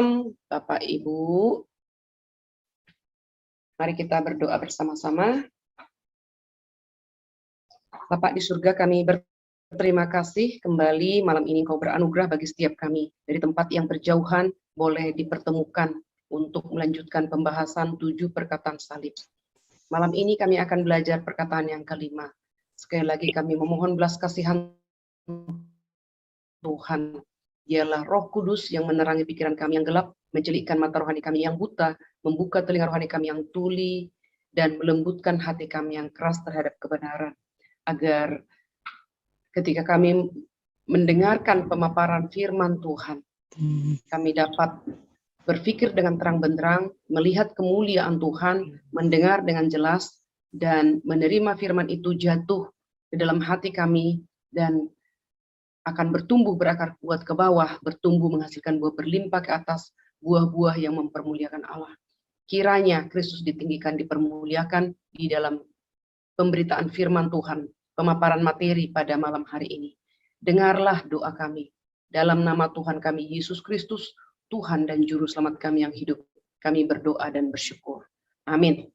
Shalom, Bapak Ibu. Mari kita berdoa bersama-sama. Bapak di surga, kami berterima kasih kembali malam ini Kau beranugerah bagi setiap kami. Dari tempat yang berjauhan boleh dipertemukan untuk melanjutkan pembahasan 7 perkataan salib. Malam ini kami akan belajar perkataan yang kelima. Sekali lagi kami memohon belas kasihan Tuhan. Dialah Roh Kudus yang menerangi pikiran kami yang gelap, mencelikkan mata rohani kami yang buta, membuka telinga rohani kami yang tuli, dan melembutkan hati kami yang keras terhadap kebenaran. Agar ketika kami mendengarkan pemaparan firman Tuhan, kami dapat berpikir dengan terang benderang, melihat kemuliaan Tuhan, mendengar dengan jelas, dan menerima firman itu jatuh ke dalam hati kami, dan akan bertumbuh berakar kuat ke bawah, bertumbuh menghasilkan buah berlimpah ke atas, buah-buah yang mempermuliakan Allah. Kiranya Kristus ditinggikan, dipermuliakan di dalam pemberitaan firman Tuhan, pemaparan materi pada malam hari ini. Dengarlah doa kami. Dalam nama Tuhan kami, Yesus Kristus, Tuhan dan Juru Selamat kami yang hidup, kami berdoa dan bersyukur. Amin.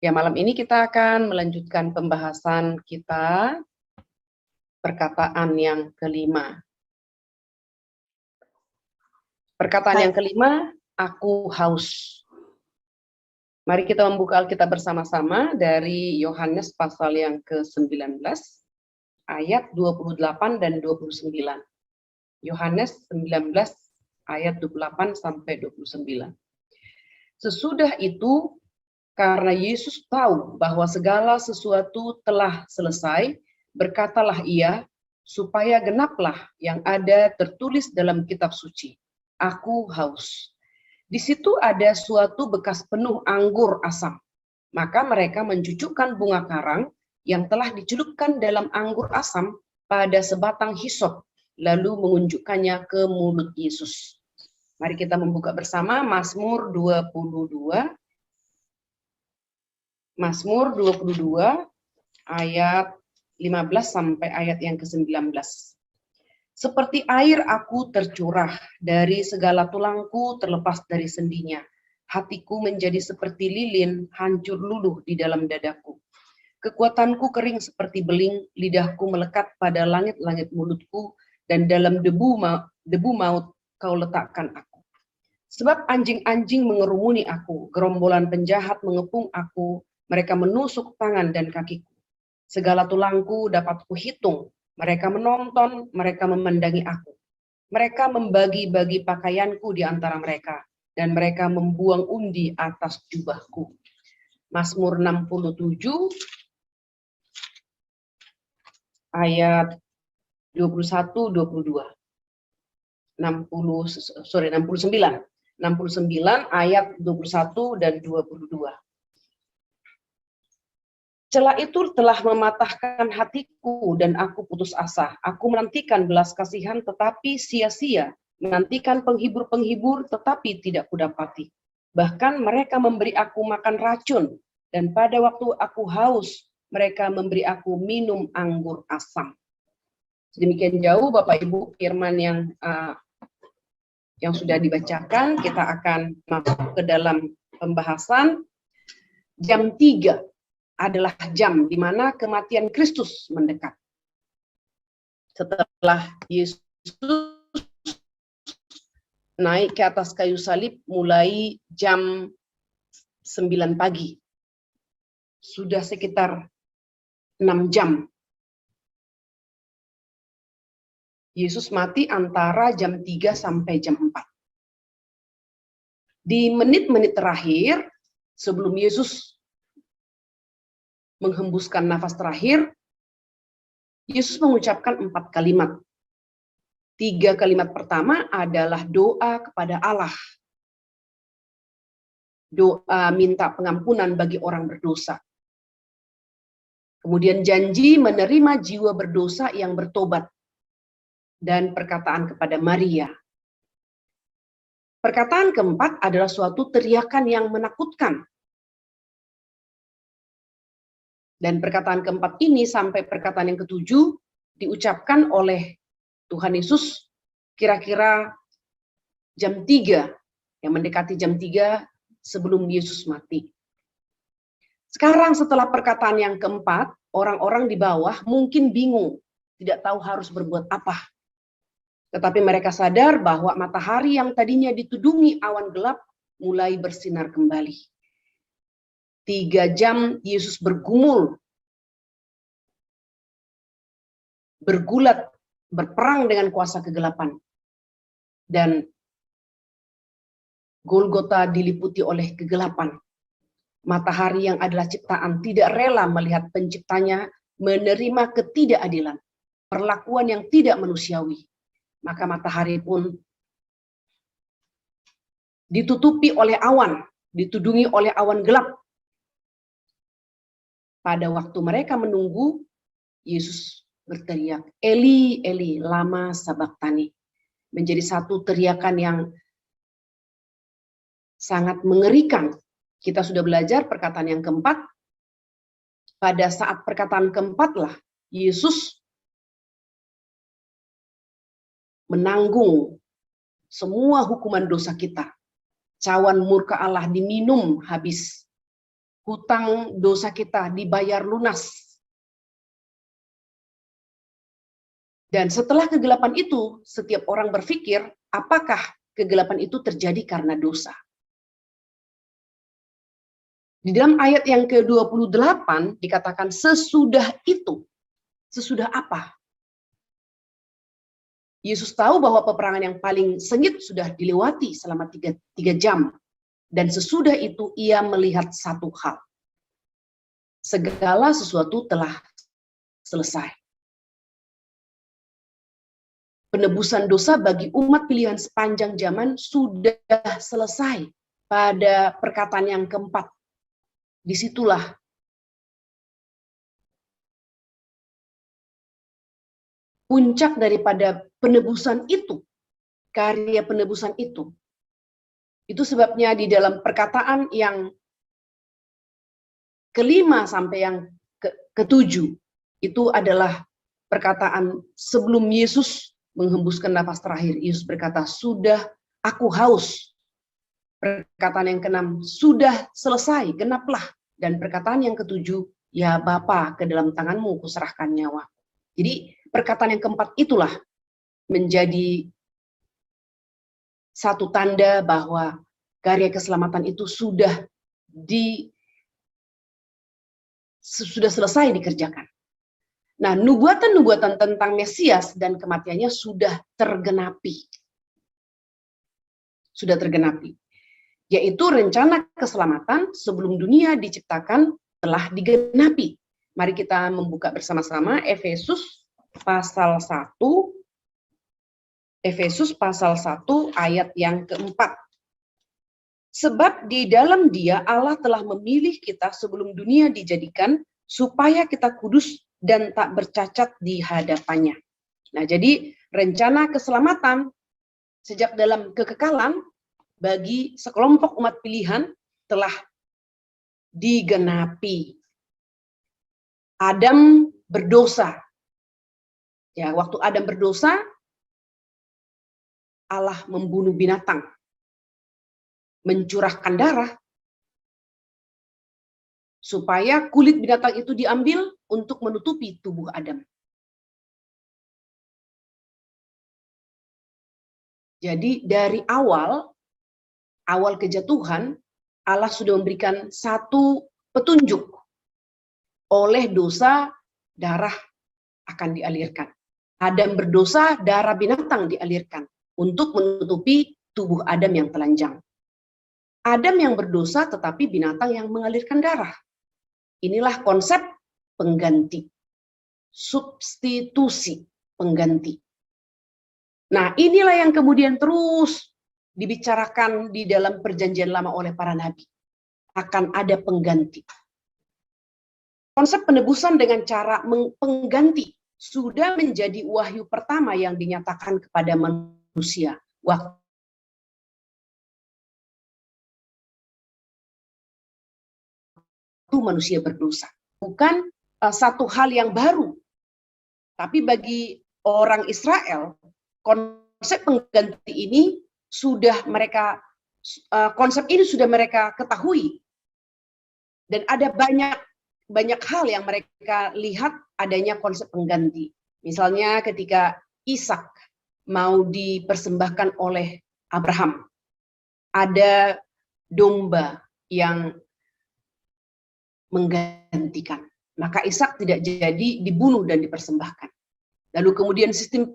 Ya, malam ini kita akan melanjutkan pembahasan kita, perkataan yang kelima. Perkataan yang kelima, aku haus. Mari kita membuka Alkitab bersama-sama dari Yohanes pasal yang ke-19, ayat 28 dan 29. Yohanes 19, ayat 28 sampai 29. Sesudah itu, karena Yesus tahu bahwa segala sesuatu telah selesai, berkatalah ia, supaya genaplah yang ada tertulis dalam kitab suci. Aku haus. Di situ ada suatu bekas penuh anggur asam. Maka mereka mencucukkan bunga karang yang telah dicelupkan dalam anggur asam pada sebatang hisop, lalu mengunjukkannya ke mulut Yesus. Mari kita membuka bersama Mazmur 22. Mazmur 22 ayat 15 sampai ayat yang ke-19. Seperti air aku tercurah, dari segala tulangku terlepas dari sendinya. Hatiku menjadi seperti lilin, hancur luluh di dalam dadaku. Kekuatanku kering seperti beling, lidahku melekat pada langit-langit mulutku, dan dalam debu maut kau letakkan aku. Sebab anjing-anjing mengerumuni aku, gerombolan penjahat mengepung aku, mereka menusuk tangan dan kakiku. Segala tulangku dapat kuhitung, mereka menonton, mereka memandangi aku. Mereka membagi-bagi pakaianku di antara mereka, dan mereka membuang undi atas jubahku. Mazmur 67, ayat 21-22. 69 ayat 21 dan 22. Celah itu telah mematahkan hatiku dan aku putus asa. Aku menantikan belas kasihan tetapi sia-sia, menantikan penghibur-penghibur tetapi tidak kudapati. Bahkan mereka memberi aku makan racun, dan pada waktu aku haus, mereka memberi aku minum anggur asam. Sedemikian jauh Bapak Ibu firman yang sudah dibacakan. Kita akan masuk ke dalam pembahasan. Jam 3 adalah jam di mana kematian Kristus mendekat. Setelah Yesus naik ke atas kayu salib mulai jam 9 pagi. Sudah sekitar 6 jam. Yesus mati antara jam 3 sampai jam 4. Di menit-menit terakhir, sebelum Yesus menghembuskan nafas terakhir, Yesus mengucapkan 4 kalimat. 3 kalimat pertama adalah doa kepada Allah. Doa minta pengampunan bagi orang berdosa. Kemudian janji menerima jiwa berdosa yang bertobat. Dan perkataan kepada Maria. Perkataan keempat adalah suatu teriakan yang menakutkan. Dan perkataan keempat ini sampai perkataan yang ketujuh diucapkan oleh Tuhan Yesus kira-kira jam 3, yang mendekati jam 3 sebelum Yesus mati. Sekarang setelah perkataan yang keempat, orang-orang di bawah mungkin bingung, tidak tahu harus berbuat apa. Tetapi mereka sadar bahwa matahari yang tadinya ditudungi awan gelap mulai bersinar kembali. 3 jam Yesus bergumul, bergulat, berperang dengan kuasa kegelapan. Dan Golgota diliputi oleh kegelapan. Matahari yang adalah ciptaan tidak rela melihat penciptanya menerima ketidakadilan, perlakuan yang tidak manusiawi. Maka matahari pun ditutupi oleh awan, ditudungi oleh awan gelap. Pada waktu mereka menunggu, Yesus berteriak, Eli, Eli, lama sabachthani. Menjadi satu teriakan yang sangat mengerikan. Kita sudah belajar perkataan yang keempat. Pada saat perkataan keempat lah, Yesus menanggung semua hukuman dosa kita. Cawan murka Allah diminum habis. Hutang dosa kita dibayar lunas. Dan setelah kegelapan itu, setiap orang berpikir, apakah kegelapan itu terjadi karena dosa? Di dalam ayat yang ke-28 dikatakan sesudah itu. Sesudah apa? Yesus tahu bahwa peperangan yang paling sengit sudah dilewati selama 3 jam. Dan sesudah itu ia melihat satu hal. Segala sesuatu telah selesai. Penebusan dosa bagi umat pilihan sepanjang zaman sudah selesai pada perkataan yang keempat. Disitulah puncak daripada penebusan itu, karya penebusan itu. Itu sebabnya di dalam perkataan yang kelima sampai yang ketujuh, itu adalah perkataan sebelum Yesus menghembuskan nafas terakhir. Yesus berkata, sudah aku haus. Perkataan yang keenam, sudah selesai, genaplah. Dan perkataan yang ketujuh, ya Bapa, ke dalam tanganmu kuserahkan nyawa. Jadi perkataan yang keempat itulah menjadi satu tanda bahwa karya keselamatan itu sudah selesai dikerjakan. Nah, nubuatan-nubuatan tentang Mesias dan kematiannya sudah tergenapi. Sudah tergenapi. Yaitu rencana keselamatan sebelum dunia diciptakan telah digenapi. Mari kita membuka bersama-sama Efesus pasal 1. Efesus pasal 1 ayat yang keempat. Sebab di dalam Dia Allah telah memilih kita sebelum dunia dijadikan supaya kita kudus dan tak bercacat di hadapannya. Nah, jadi rencana keselamatan sejak dalam kekekalan bagi sekelompok umat pilihan telah digenapi. Adam berdosa. Ya, waktu Adam berdosa, Allah membunuh binatang, mencurahkan darah, supaya kulit binatang itu diambil untuk menutupi tubuh Adam. Jadi dari awal kejatuhan, Allah sudah memberikan satu petunjuk. Oleh dosa, darah akan dialirkan. Adam berdosa, darah binatang dialirkan untuk menutupi tubuh Adam yang telanjang. Adam yang berdosa tetapi binatang yang mengalirkan darah. Inilah konsep pengganti. Substitusi pengganti. Nah, inilah yang kemudian terus dibicarakan di dalam perjanjian lama oleh para nabi. Akan ada pengganti. Konsep penebusan dengan cara pengganti sudah menjadi wahyu pertama yang dinyatakan kepada manusia. Waktu manusia berdosa. Bukan satu hal yang baru. Tapi bagi orang Israel, konsep pengganti ini sudah mereka konsep ini sudah mereka ketahui, dan ada banyak hal yang mereka lihat adanya konsep pengganti. Misalnya ketika Ishak mau dipersembahkan oleh Abraham, ada domba yang menggantikan, maka Ishak tidak jadi dibunuh dan dipersembahkan. Lalu kemudian sistem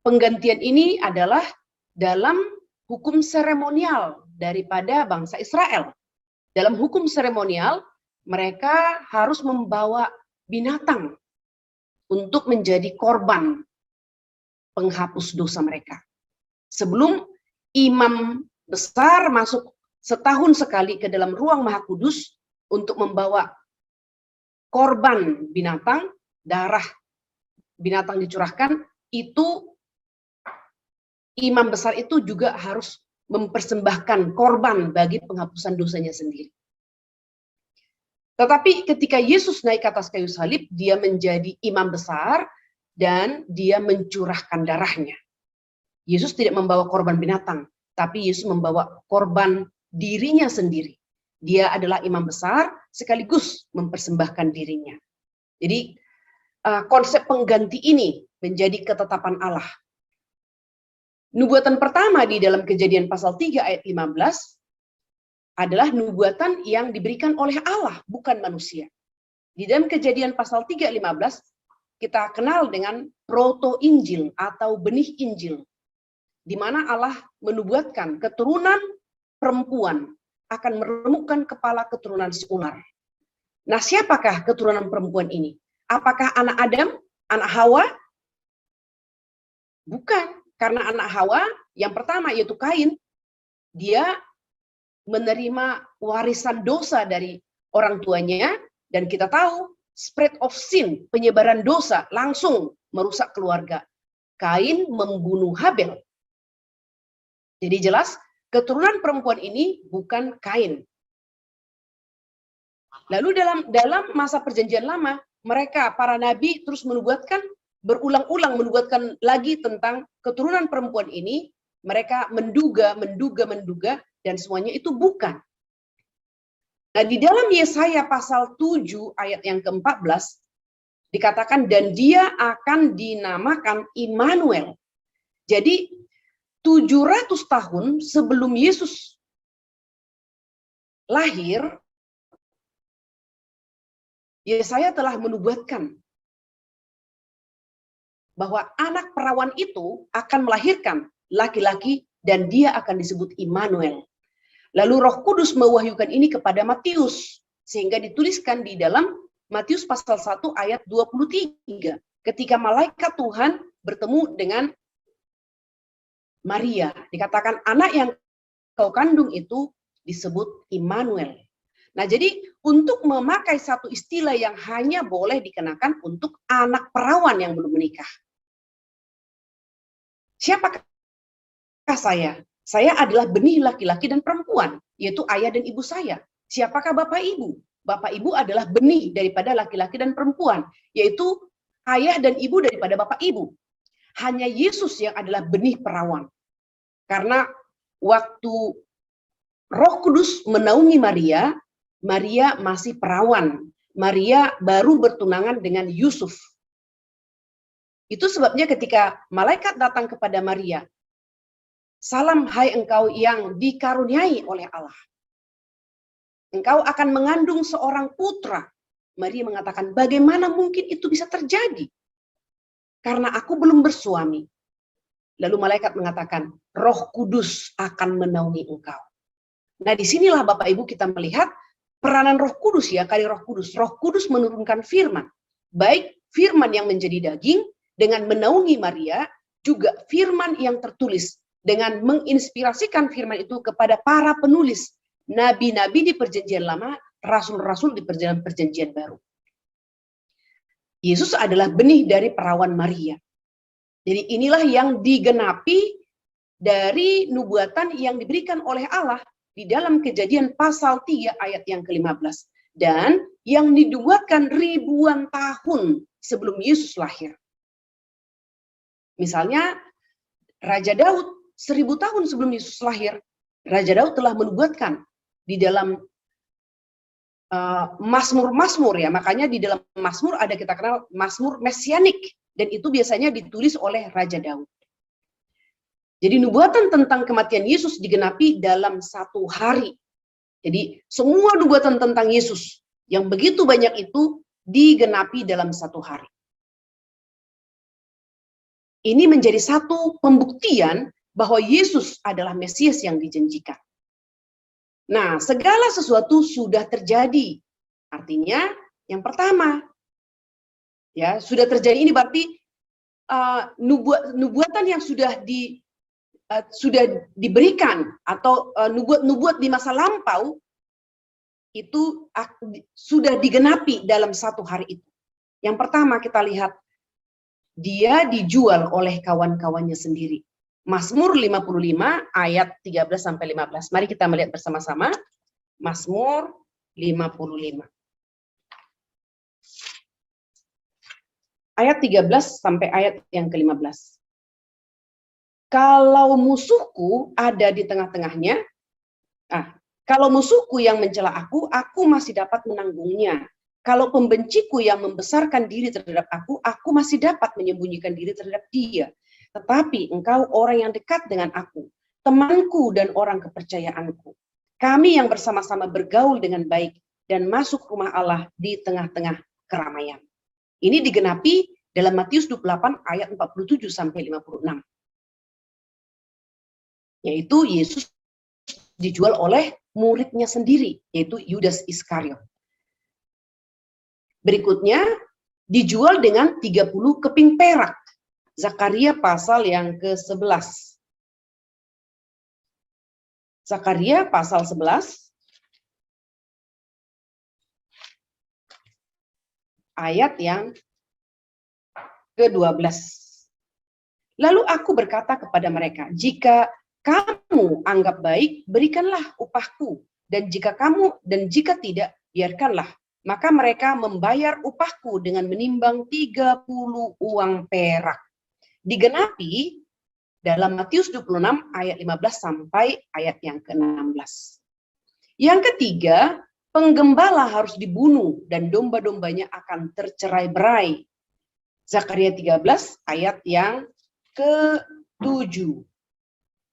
penggantian ini adalah dalam hukum seremonial daripada bangsa Israel. Dalam hukum seremonial, mereka harus membawa binatang untuk menjadi korban penghapus dosa mereka. Sebelum imam besar masuk setahun sekali ke dalam ruang Maha Kudus untuk membawa korban binatang, darah binatang dicurahkan, itu imam besar itu juga harus mempersembahkan korban bagi penghapusan dosanya sendiri. Tetapi ketika Yesus naik ke atas kayu salib, dia menjadi imam besar dan dia mencurahkan darahnya. Yesus tidak membawa korban binatang, tapi Yesus membawa korban dirinya sendiri. Dia adalah imam besar sekaligus mempersembahkan dirinya. Jadi konsep pengganti ini menjadi ketetapan Allah. Nubuatan pertama di dalam Kejadian pasal 3 ayat 15 adalah nubuatan yang diberikan oleh Allah, bukan manusia. Di dalam Kejadian pasal 3 ayat 15 kita kenal dengan proto-injil atau benih Injil, di mana Allah menubuatkan keturunan perempuan akan meremukkan kepala keturunan si ular. Nah, siapakah keturunan perempuan ini? Apakah anak Adam, anak Hawa? Bukan, karena anak Hawa yang pertama yaitu Kain, dia menerima warisan dosa dari orang tuanya, dan kita tahu spread of sin, penyebaran dosa langsung merusak keluarga. Kain membunuh Habel. Jadi jelas keturunan perempuan ini bukan Kain. Lalu dalam masa perjanjian lama, mereka para nabi terus menubuatkan, berulang-ulang menubuatkan lagi tentang keturunan perempuan ini. Mereka menduga, dan semuanya itu bukan. Nah, di dalam Yesaya pasal 7 ayat yang ke-14 dikatakan, dan dia akan dinamakan Immanuel. Jadi 700 tahun sebelum Yesus lahir, Yesaya telah menubuatkan bahwa anak perawan itu akan melahirkan laki-laki dan dia akan disebut Immanuel. Lalu Roh Kudus mewahyukan ini kepada Matius, sehingga dituliskan di dalam Matius pasal 1 ayat 23, ketika malaikat Tuhan bertemu dengan Maria, dikatakan anak yang kau kandung itu disebut Immanuel. Nah, jadi untuk memakai satu istilah yang hanya boleh dikenakan untuk anak perawan yang belum menikah. Siapakah saya? Saya adalah benih laki-laki dan perempuan, yaitu ayah dan ibu saya. Siapakah Bapak Ibu? Bapak Ibu adalah benih daripada laki-laki dan perempuan, yaitu ayah dan ibu daripada Bapak Ibu. Hanya Yesus yang adalah benih perawan. Karena waktu Roh Kudus menaungi Maria, Maria masih perawan. Maria baru bertunangan dengan Yusuf. Itu sebabnya ketika malaikat datang kepada Maria, salam hai engkau yang dikaruniai oleh Allah. Engkau akan mengandung seorang putra. Maria mengatakan, bagaimana mungkin itu bisa terjadi? Karena aku belum bersuami. Lalu malaikat mengatakan, Roh Kudus akan menaungi engkau. Nah, disinilah Bapak Ibu kita melihat peranan Roh Kudus ya, kali Roh Kudus. Roh Kudus menurunkan firman. Baik firman yang menjadi daging dengan menaungi Maria, juga firman yang tertulis dengan menginspirasikan firman itu kepada para penulis, nabi-nabi di perjanjian lama, rasul-rasul di perjanjian baru. Yesus adalah benih dari perawan Maria. Jadi inilah yang digenapi dari nubuatan yang diberikan oleh Allah di dalam Kejadian pasal 3 ayat yang ke-15. Dan yang dinubuatkan ribuan tahun sebelum Yesus lahir. Misalnya Raja Daud 1000 tahun sebelum Yesus lahir, Raja Daud telah menubuatkan di dalam Mazmur-Mazmur ya, makanya di dalam Mazmur ada kita kenal Mazmur mesianik, dan itu biasanya ditulis oleh Raja Daud. Jadi nubuatan tentang kematian Yesus digenapi dalam 1 hari. Jadi semua nubuatan tentang Yesus yang begitu banyak itu digenapi dalam 1 hari. Ini menjadi satu pembuktian bahwa Yesus adalah Mesias yang dijanjikan. Nah, segala sesuatu sudah terjadi. Artinya, yang pertama, ya sudah terjadi ini berarti nubuatan yang sudah diberikan atau nubuat di masa lampau itu sudah digenapi dalam 1 hari itu. Yang pertama kita lihat, dia dijual oleh kawan-kawannya sendiri. Mazmur 55 ayat 13-15. Mari kita melihat bersama-sama. Mazmur 55. Ayat 13 sampai ayat yang ke-15. Kalau musuhku ada di tengah-tengahnya, kalau musuhku yang mencela aku masih dapat menanggungnya. Kalau pembenciku yang membesarkan diri terhadap aku masih dapat menyembunyikan diri terhadap dia. Tetapi engkau orang yang dekat dengan aku, temanku dan orang kepercayaanku. Kami yang bersama-sama bergaul dengan baik dan masuk rumah Allah di tengah-tengah keramaian. Ini digenapi dalam Matius 28 ayat 47 sampai 56. Yaitu Yesus dijual oleh muridnya sendiri, yaitu Yudas Iskariot. Berikutnya, dijual dengan 30 keping perak. Zakaria pasal yang ke-11. Zakaria pasal 11 ayat yang ke-12. Lalu aku berkata kepada mereka, jika kamu anggap baik, berikanlah upahku, dan jika tidak, biarkanlah. Maka mereka membayar upahku dengan menimbang 30 uang perak. Digenapi dalam Matius 26 ayat 15 sampai ayat yang ke-16. Yang ketiga, penggembala harus dibunuh dan domba-dombanya akan tercerai-berai. Zakaria 13 ayat yang ke-7.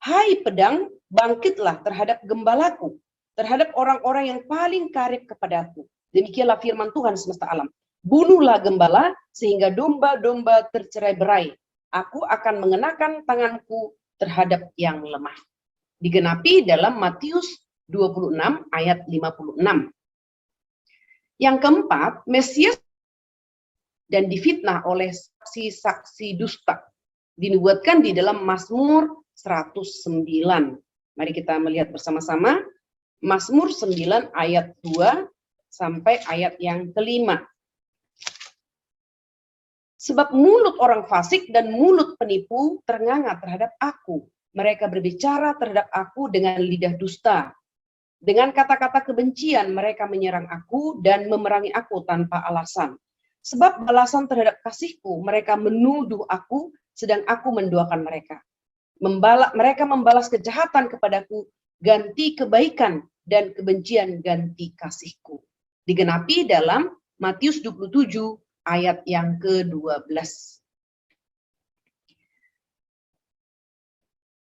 Hai pedang, bangkitlah terhadap gembalaku, terhadap orang-orang yang paling karib kepadaku. Demikianlah firman Tuhan semesta alam. Bunuhlah gembala sehingga domba-domba tercerai-berai. Aku akan mengenakan tanganku terhadap yang lemah. Digenapi dalam Matius 26 ayat 56. Yang keempat, Mesias dan difitnah oleh saksi-saksi dusta. Dinubuatkan di dalam Mazmur 109. Mari kita melihat bersama-sama. Mazmur 9 ayat 2 sampai ayat yang ke-5. Sebab mulut orang fasik dan mulut penipu ternganga terhadap aku. Mereka berbicara terhadap aku dengan lidah dusta. Dengan kata-kata kebencian mereka menyerang aku dan memerangi aku tanpa alasan. Sebab balasan terhadap kasihku mereka menuduh aku, sedang aku mendoakan mereka. Mereka membalas kejahatan kepadaku, ganti kebaikan, dan kebencian ganti kasihku. Digenapi dalam Matius 27 ayat yang ke-12.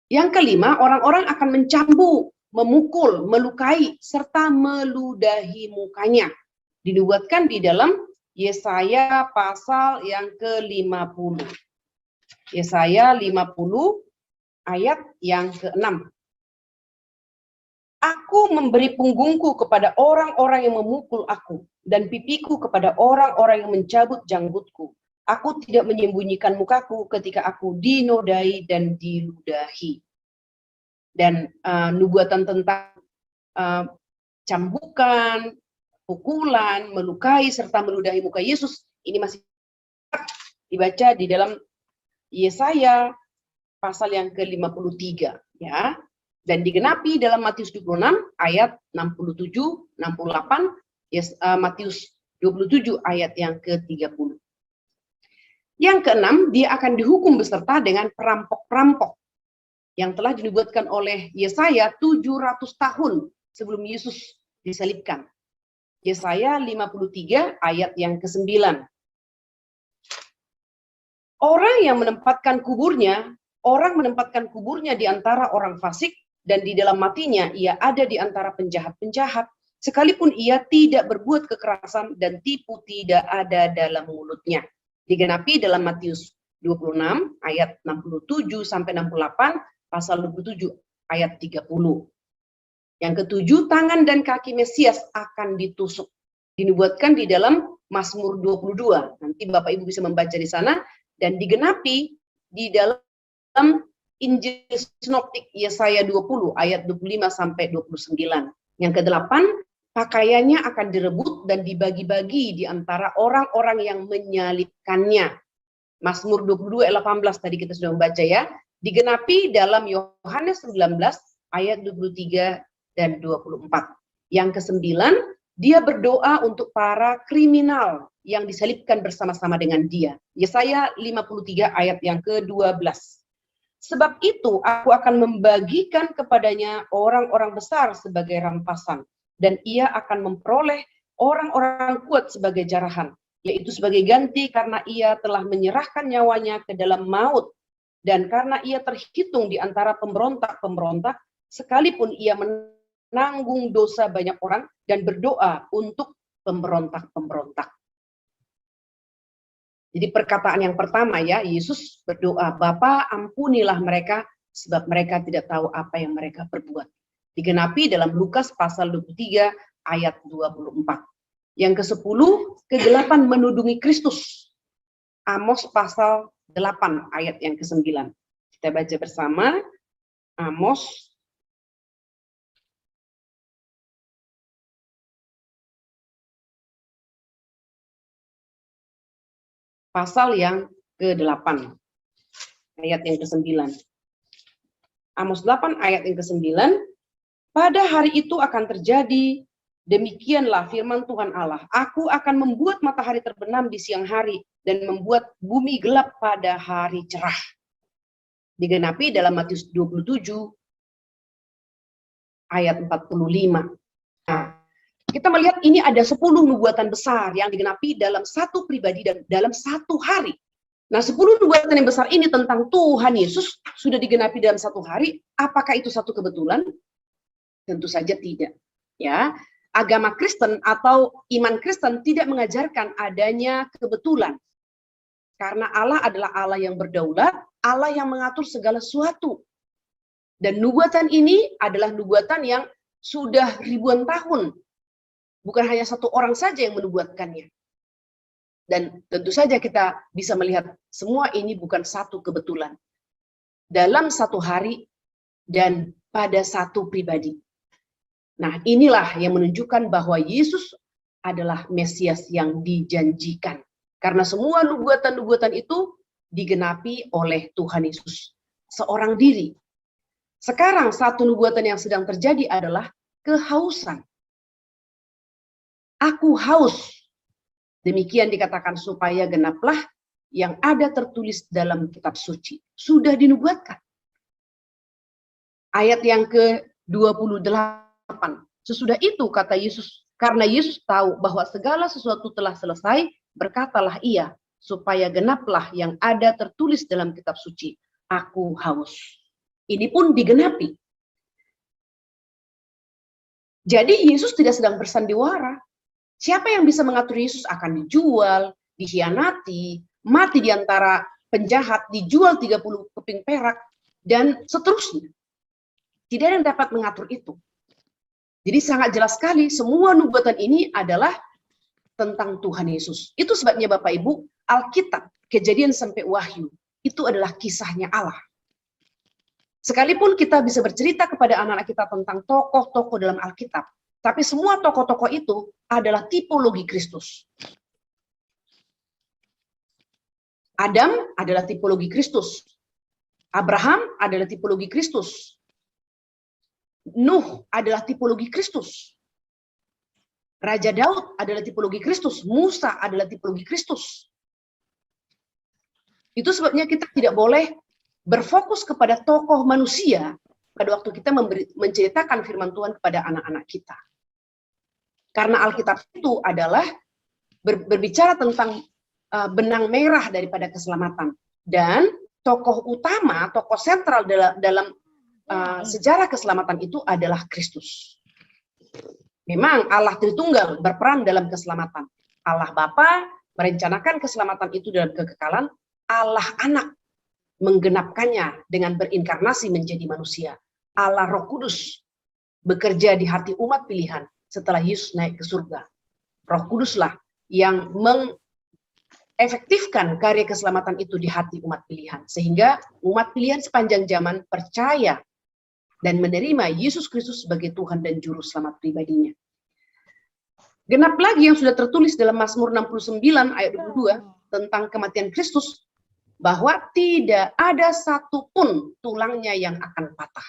Yang kelima, orang-orang akan mencambuk, memukul, melukai, serta meludahi mukanya. Dinubuatkan di dalam Yesaya pasal yang ke-50. Yesaya 50 ayat yang ke-6. Aku memberi punggungku kepada orang-orang yang memukul aku, dan pipiku kepada orang-orang yang mencabut janggutku. Aku tidak menyembunyikan mukaku ketika aku dinodai dan diludahi. Dan nubuatan tentang cambukan, pukulan, melukai, serta meludahi muka Yesus, ini masih dibaca di dalam Yesaya pasal yang ke-53. Ya. Dan digenapi dalam Matius 26 ayat 67, 68, Matius 27 ayat yang ke-30. Yang keenam, dia akan dihukum beserta dengan perampok-perampok. yang telah dinubuatkan oleh Yesaya 700 tahun sebelum Yesus disalibkan. Yesaya 53 ayat yang ke-9. Orang menempatkan kuburnya di antara orang fasik, dan di dalam matinya ia ada di antara penjahat-penjahat, sekalipun ia tidak berbuat kekerasan dan tipu tidak ada dalam mulutnya. Digenapi dalam Matius 26 ayat 67 sampai 68, pasal 27 ayat 30. Yang ketujuh, tangan dan kaki Mesias akan ditusuk. Dinubuatkan di dalam Mazmur 22. Nanti Bapak Ibu bisa membaca di sana, dan digenapi di dalam Injil Sinoptik Yesaya 20 ayat 25 sampai 29. Yang kedelapan, pakaiannya akan direbut dan dibagi-bagi di antara orang-orang yang menyalibkannya. Mazmur 22 ayat 18 tadi kita sudah membaca ya. Digenapi dalam Yohanes 19 ayat 23 dan 24. Yang kesembilan, dia berdoa untuk para kriminal yang disalibkan bersama-sama dengan dia. Yesaya 53 ayat yang ke-12. Sebab itu aku akan membagikan kepadanya orang-orang besar sebagai rampasan, dan ia akan memperoleh orang-orang kuat sebagai jarahan, yaitu sebagai ganti karena ia telah menyerahkan nyawanya ke dalam maut, dan karena ia terhitung di antara pemberontak-pemberontak, sekalipun ia menanggung dosa banyak orang dan berdoa untuk pemberontak-pemberontak. Jadi perkataan yang pertama ya, Yesus berdoa, Bapa ampunilah mereka sebab mereka tidak tahu apa yang mereka perbuat. Digenapi dalam Lukas pasal 23 ayat 24. Yang ke-10, kegelapan menudungi Kristus. Amos pasal 8 ayat yang ke-9. Kita baca bersama Amos pasal yang ke-8, ayat yang ke-9. Amos 8 ayat yang ke-9, pada hari itu akan terjadi, demikianlah firman Tuhan Allah, aku akan membuat matahari terbenam di siang hari, dan membuat bumi gelap pada hari cerah. Digenapi dalam Matius 27, ayat 45. Nah, kita melihat ini ada 10 nubuatan besar yang digenapi dalam satu pribadi dan dalam satu hari. Nah, 10 nubuatan yang besar ini tentang Tuhan Yesus sudah digenapi dalam satu hari. Apakah itu satu kebetulan? Tentu saja tidak. Ya, agama Kristen atau iman Kristen tidak mengajarkan adanya kebetulan. Karena Allah adalah Allah yang berdaulat, Allah yang mengatur segala sesuatu. Dan nubuatan ini adalah nubuatan yang sudah ribuan tahun. Bukan hanya satu orang saja yang menubuatkannya. Dan tentu saja kita bisa melihat semua ini bukan satu kebetulan. Dalam satu hari dan pada satu pribadi. Nah, inilah yang menunjukkan bahwa Yesus adalah Mesias yang dijanjikan. Karena semua nubuatan-nubuatan itu digenapi oleh Tuhan Yesus. Seorang diri. Sekarang satu nubuatan yang sedang terjadi adalah kehausan. Aku haus. Demikian dikatakan supaya genaplah yang ada tertulis dalam kitab suci. Sudah dinubuatkan. Ayat yang ke-28. Sesudah itu kata Yesus, karena Yesus tahu bahwa segala sesuatu telah selesai, berkatalah ia, supaya genaplah yang ada tertulis dalam kitab suci. Aku haus. Ini pun digenapi. Jadi Yesus tidak sedang bersandiwara. Siapa yang bisa mengatur Yesus akan dijual, dikhianati, mati di antara penjahat, dijual 30 keping perak, dan seterusnya. Tidak ada yang dapat mengatur itu. Jadi sangat jelas sekali, semua nubuatan ini adalah tentang Tuhan Yesus. Itu sebabnya Bapak Ibu, Alkitab, Kejadian sampai Wahyu, itu adalah kisahnya Allah. Sekalipun kita bisa bercerita kepada anak-anak kita tentang tokoh-tokoh dalam Alkitab, tapi semua tokoh-tokoh itu adalah tipologi Kristus. Adam adalah tipologi Kristus. Abraham adalah tipologi Kristus. Nuh adalah tipologi Kristus. Raja Daud adalah tipologi Kristus. Musa adalah tipologi Kristus. Itu sebabnya kita tidak boleh berfokus kepada tokoh manusia pada waktu kita menceritakan firman Tuhan kepada anak-anak kita. Karena Alkitab itu adalah berbicara tentang benang merah daripada keselamatan. Dan tokoh utama, tokoh sentral dalam sejarah keselamatan itu adalah Kristus. Memang Allah Tritunggal berperan dalam keselamatan. Allah Bapa merencanakan keselamatan itu dalam kekekalan. Allah Anak menggenapkannya dengan berinkarnasi menjadi manusia. Allah Roh Kudus bekerja di hati umat pilihan setelah Yesus naik ke surga. Roh Kuduslah yang mengefektifkan karya keselamatan itu di hati umat pilihan. Sehingga umat pilihan sepanjang zaman percaya dan menerima Yesus Kristus sebagai Tuhan dan Juru Selamat pribadinya. Genap lagi yang sudah tertulis dalam Mazmur 69 ayat 22 tentang kematian Kristus, bahwa tidak ada satupun tulangnya yang akan patah.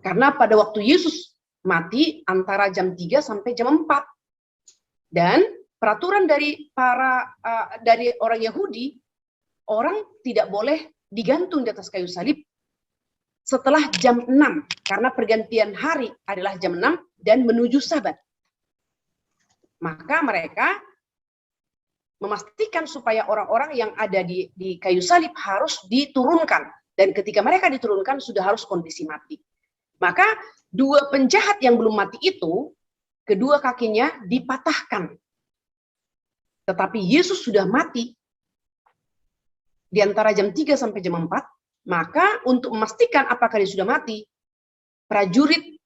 Karena pada waktu Yesus mati antara jam 3 sampai jam 4. Dan peraturan dari dari orang Yahudi, orang tidak boleh digantung di atas kayu salib setelah jam 6. Karena pergantian hari adalah jam 6 dan menuju Sabat. Maka mereka memastikan supaya orang-orang yang ada di kayu salib harus diturunkan. Dan ketika mereka diturunkan sudah harus kondisi mati. Maka dua penjahat yang belum mati itu, kedua kakinya dipatahkan. Tetapi Yesus sudah mati di antara jam 3 sampai jam 4, maka untuk memastikan apakah dia sudah mati, prajurit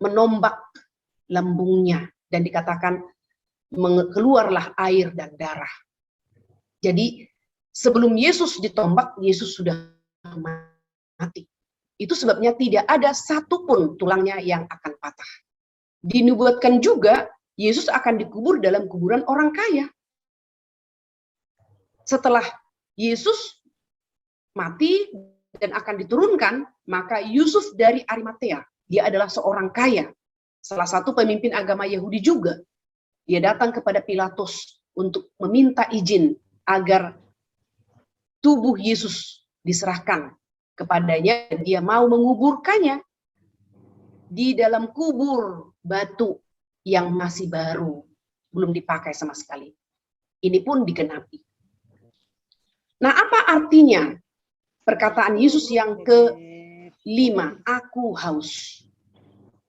menombak lambungnya dan dikatakan keluarlah air dan darah. Jadi sebelum Yesus ditombak, Yesus sudah mati. Itu sebabnya tidak ada satupun tulangnya yang akan patah. Dinubuatkan juga Yesus akan dikubur dalam kuburan orang kaya. Setelah Yesus mati dan akan diturunkan, maka Yusuf dari Arimatea, dia adalah seorang kaya, salah satu pemimpin agama Yahudi juga. Dia datang kepada Pilatus untuk meminta izin agar tubuh Yesus diserahkan kepadanya, dan dia mau menguburkannya di dalam kubur batu yang masih baru, belum dipakai sama sekali. Ini pun digenapi. Nah, apa artinya perkataan Yesus yang ke-5, aku haus?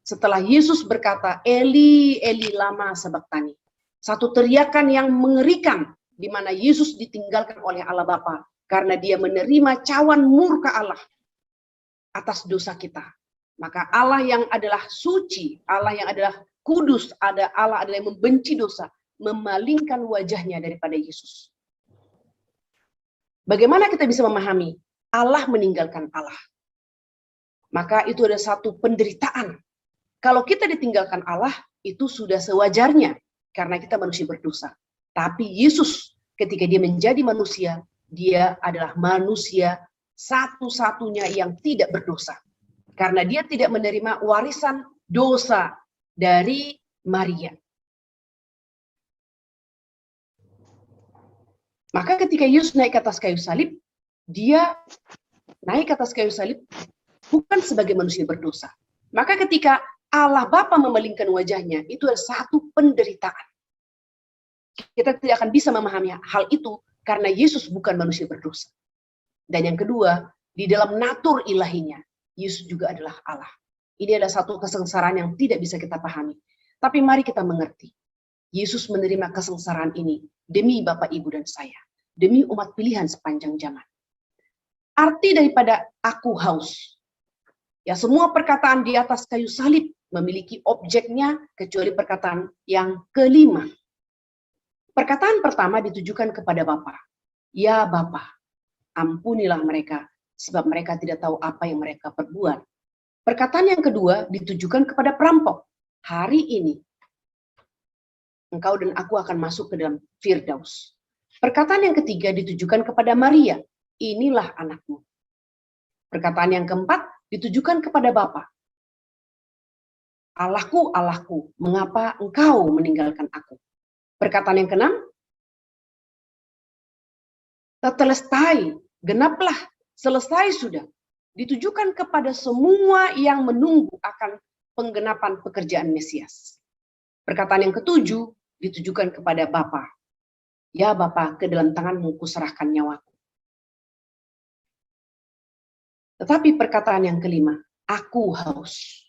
Setelah Yesus berkata, Eli, Eli lama sabachthani. Satu teriakan yang mengerikan, di mana Yesus ditinggalkan oleh Allah Bapa karena dia menerima cawan murka Allah atas dosa kita. Maka Allah yang adalah suci, Allah yang adalah kudus, Allah adalah yang membenci dosa, memalingkan wajahnya daripada Yesus. Bagaimana kita bisa memahami Allah meninggalkan Allah? Maka itu ada satu penderitaan. Kalau kita ditinggalkan Allah, itu sudah sewajarnya karena kita manusia berdosa. Tapi Yesus ketika dia menjadi manusia, dia adalah manusia satu-satunya yang tidak berdosa. Karena dia tidak menerima warisan dosa dari Maria. Maka ketika Yesus naik ke atas kayu salib, dia naik ke atas kayu salib bukan sebagai manusia berdosa. Maka ketika Allah Bapa memalingkan wajahnya, itu adalah satu penderitaan. Kita tidak akan bisa memahami hal itu karena Yesus bukan manusia berdosa. Dan yang kedua, di dalam natur ilahinya, Yesus juga adalah Allah. Ini adalah satu kesengsaraan yang tidak bisa kita pahami. Tapi mari kita mengerti. Yesus menerima kesengsaraan ini demi Bapak, Ibu, dan saya. Demi umat pilihan sepanjang zaman. Arti daripada aku haus. Ya, semua perkataan di atas kayu salib memiliki objeknya kecuali perkataan yang kelima. Perkataan pertama ditujukan kepada Bapa. Ya Bapa, ampunilah mereka, sebab mereka tidak tahu apa yang mereka perbuat. Perkataan yang kedua ditujukan kepada perampok. Hari ini, engkau dan aku akan masuk ke dalam Firdaus. Perkataan yang ketiga ditujukan kepada Maria. Inilah anakmu. Perkataan yang keempat ditujukan kepada Bapa. Allahku, Allahku, mengapa engkau meninggalkan aku? Perkataan yang keenam Tetelestai, genaplah, selesai sudah. Ditujukan kepada semua yang menunggu akan penggenapan pekerjaan Mesias. Perkataan yang ketujuh ditujukan kepada Bapa. Ya Bapa, ke dalam tanganmu kuserahkan nyawaku. Tetapi perkataan yang kelima, aku haus.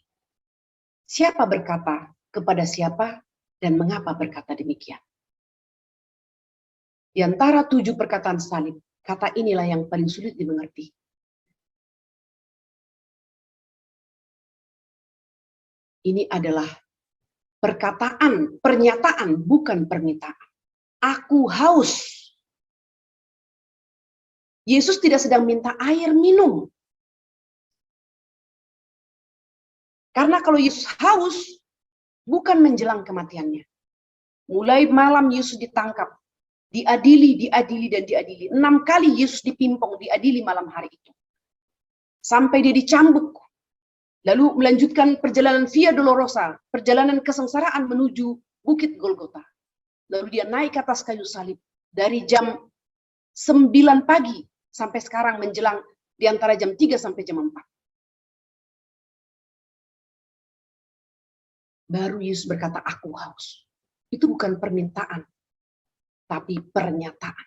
Siapa berkata kepada siapa dan mengapa berkata demikian? Di antara 7 perkataan salib, kata inilah yang paling sulit dimengerti. Ini adalah perkataan, pernyataan, bukan permintaan. Aku haus. Yesus tidak sedang minta air minum. Karena kalau Yesus haus, bukan menjelang kematiannya. Mulai malam Yesus ditangkap. Diadili, dan diadili. 6 kali Yesus dipimpong, diadili malam hari itu. Sampai dia dicambuk. Lalu melanjutkan perjalanan Via Dolorosa, perjalanan kesengsaraan menuju Bukit Golgota. Lalu dia naik ke atas kayu salib. Dari jam 9 pagi sampai sekarang menjelang di antara jam 3 sampai jam 4. Baru Yesus berkata, aku haus. Itu bukan permintaan, tapi pernyataan.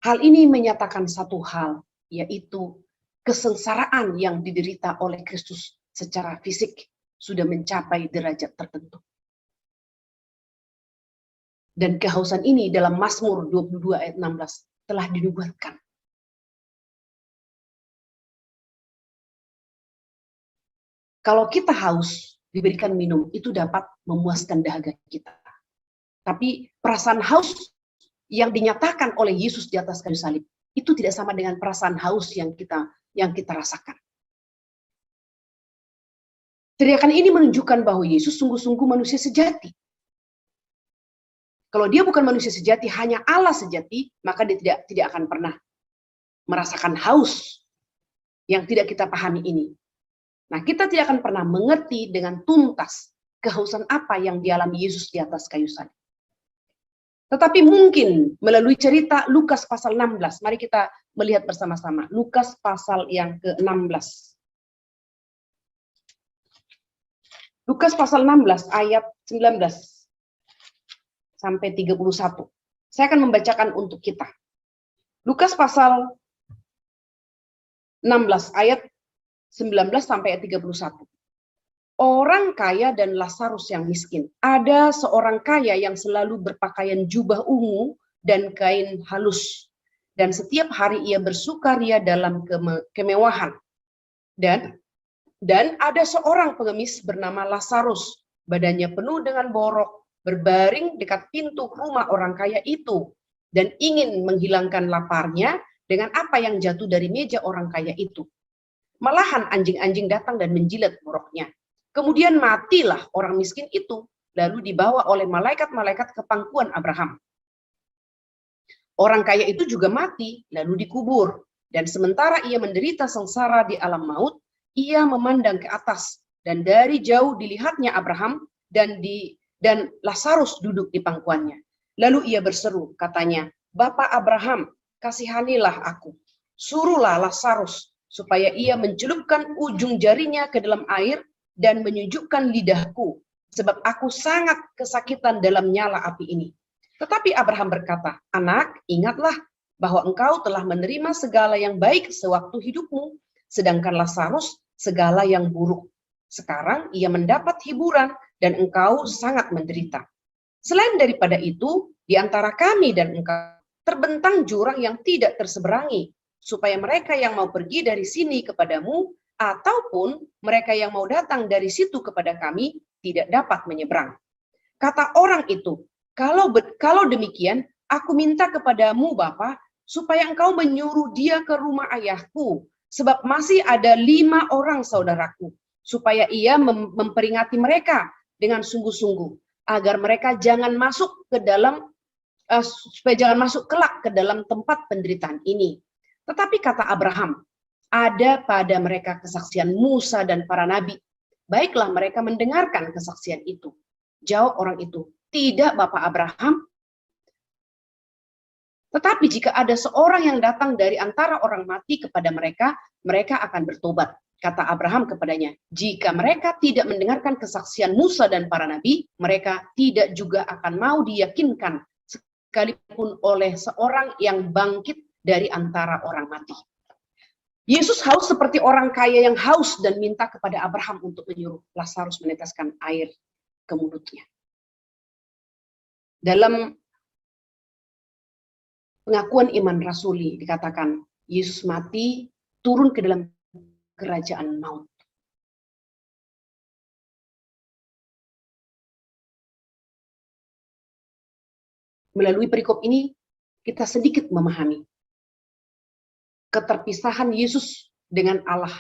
Hal ini menyatakan satu hal, yaitu kesengsaraan yang diderita oleh Kristus secara fisik sudah mencapai derajat tertentu. Dan kehausan ini dalam Mazmur 22 ayat 16 telah dinubuatkan. Kalau kita haus, diberikan minum, itu dapat memuaskan dahaga kita. Tapi perasaan haus yang dinyatakan oleh Yesus di atas kayu salib, itu tidak sama dengan perasaan haus yang kita rasakan. Teriakan ini menunjukkan bahwa Yesus sungguh-sungguh manusia sejati. Kalau dia bukan manusia sejati, hanya Allah sejati, maka dia tidak akan pernah merasakan haus yang tidak kita pahami ini. Nah, kita tidak akan pernah mengerti dengan tuntas kehausan apa yang dialami Yesus di atas kayu salib. Tetapi mungkin melalui cerita Lukas pasal 16, mari kita melihat bersama-sama. Lukas pasal yang ke-16. Lukas pasal 16 ayat 19 sampai 31. Saya akan membacakan untuk kita. Lukas pasal 16 ayat 19 sampai 31. Orang kaya dan Lazarus yang miskin. Ada seorang kaya yang selalu berpakaian jubah ungu dan kain halus. Dan setiap hari ia bersukaria dalam kemewahan. Dan ada seorang pengemis bernama Lazarus. Badannya penuh dengan borok, berbaring dekat pintu rumah orang kaya itu. Dan ingin menghilangkan laparnya dengan apa yang jatuh dari meja orang kaya itu. Malahan anjing-anjing datang dan menjilat boroknya. Kemudian matilah orang miskin itu, lalu dibawa oleh malaikat-malaikat ke pangkuan Abraham. Orang kaya itu juga mati, lalu dikubur. Dan sementara ia menderita sengsara di alam maut, ia memandang ke atas. Dan dari jauh dilihatnya Abraham dan Lazarus duduk di pangkuannya. Lalu ia berseru, katanya, Bapak Abraham, kasihanilah aku. Suruhlah Lazarus supaya ia mencelupkan ujung jarinya ke dalam air dan menyujukkan lidahku, sebab aku sangat kesakitan dalam nyala api ini. Tetapi Abraham berkata, anak, ingatlah bahwa engkau telah menerima segala yang baik sewaktu hidupmu, sedangkan Lazarus segala yang buruk. Sekarang ia mendapat hiburan dan engkau sangat menderita. Selain daripada itu, di antara kami dan engkau terbentang jurang yang tidak terseberangi, supaya mereka yang mau pergi dari sini kepadamu, ataupun mereka yang mau datang dari situ kepada kami, tidak dapat menyeberang. Kata orang itu, kalau demikian, aku minta kepadamu Bapa, supaya engkau menyuruh dia ke rumah ayahku, sebab masih ada 5 orang saudaraku, supaya ia memperingati mereka dengan sungguh-sungguh, agar mereka jangan masuk ke dalam, supaya jangan masuk kelak ke dalam tempat penderitaan ini. Tetapi kata Abraham, ada pada mereka kesaksian Musa dan para nabi. Baiklah mereka mendengarkan kesaksian itu. Jawab orang itu, tidak Bapak Abraham. Tetapi jika ada seorang yang datang dari antara orang mati kepada mereka, mereka akan bertobat. Kata Abraham kepadanya, jika mereka tidak mendengarkan kesaksian Musa dan para nabi, mereka tidak juga akan mau diyakinkan sekalipun oleh seorang yang bangkit dari antara orang mati. Yesus haus seperti orang kaya yang haus dan minta kepada Abraham untuk menyuruh Lazarus meneteskan air ke mulutnya. Dalam pengakuan iman rasuli dikatakan Yesus mati turun ke dalam kerajaan maut. Melalui perikop ini kita sedikit memahami keterpisahan Yesus dengan Allah.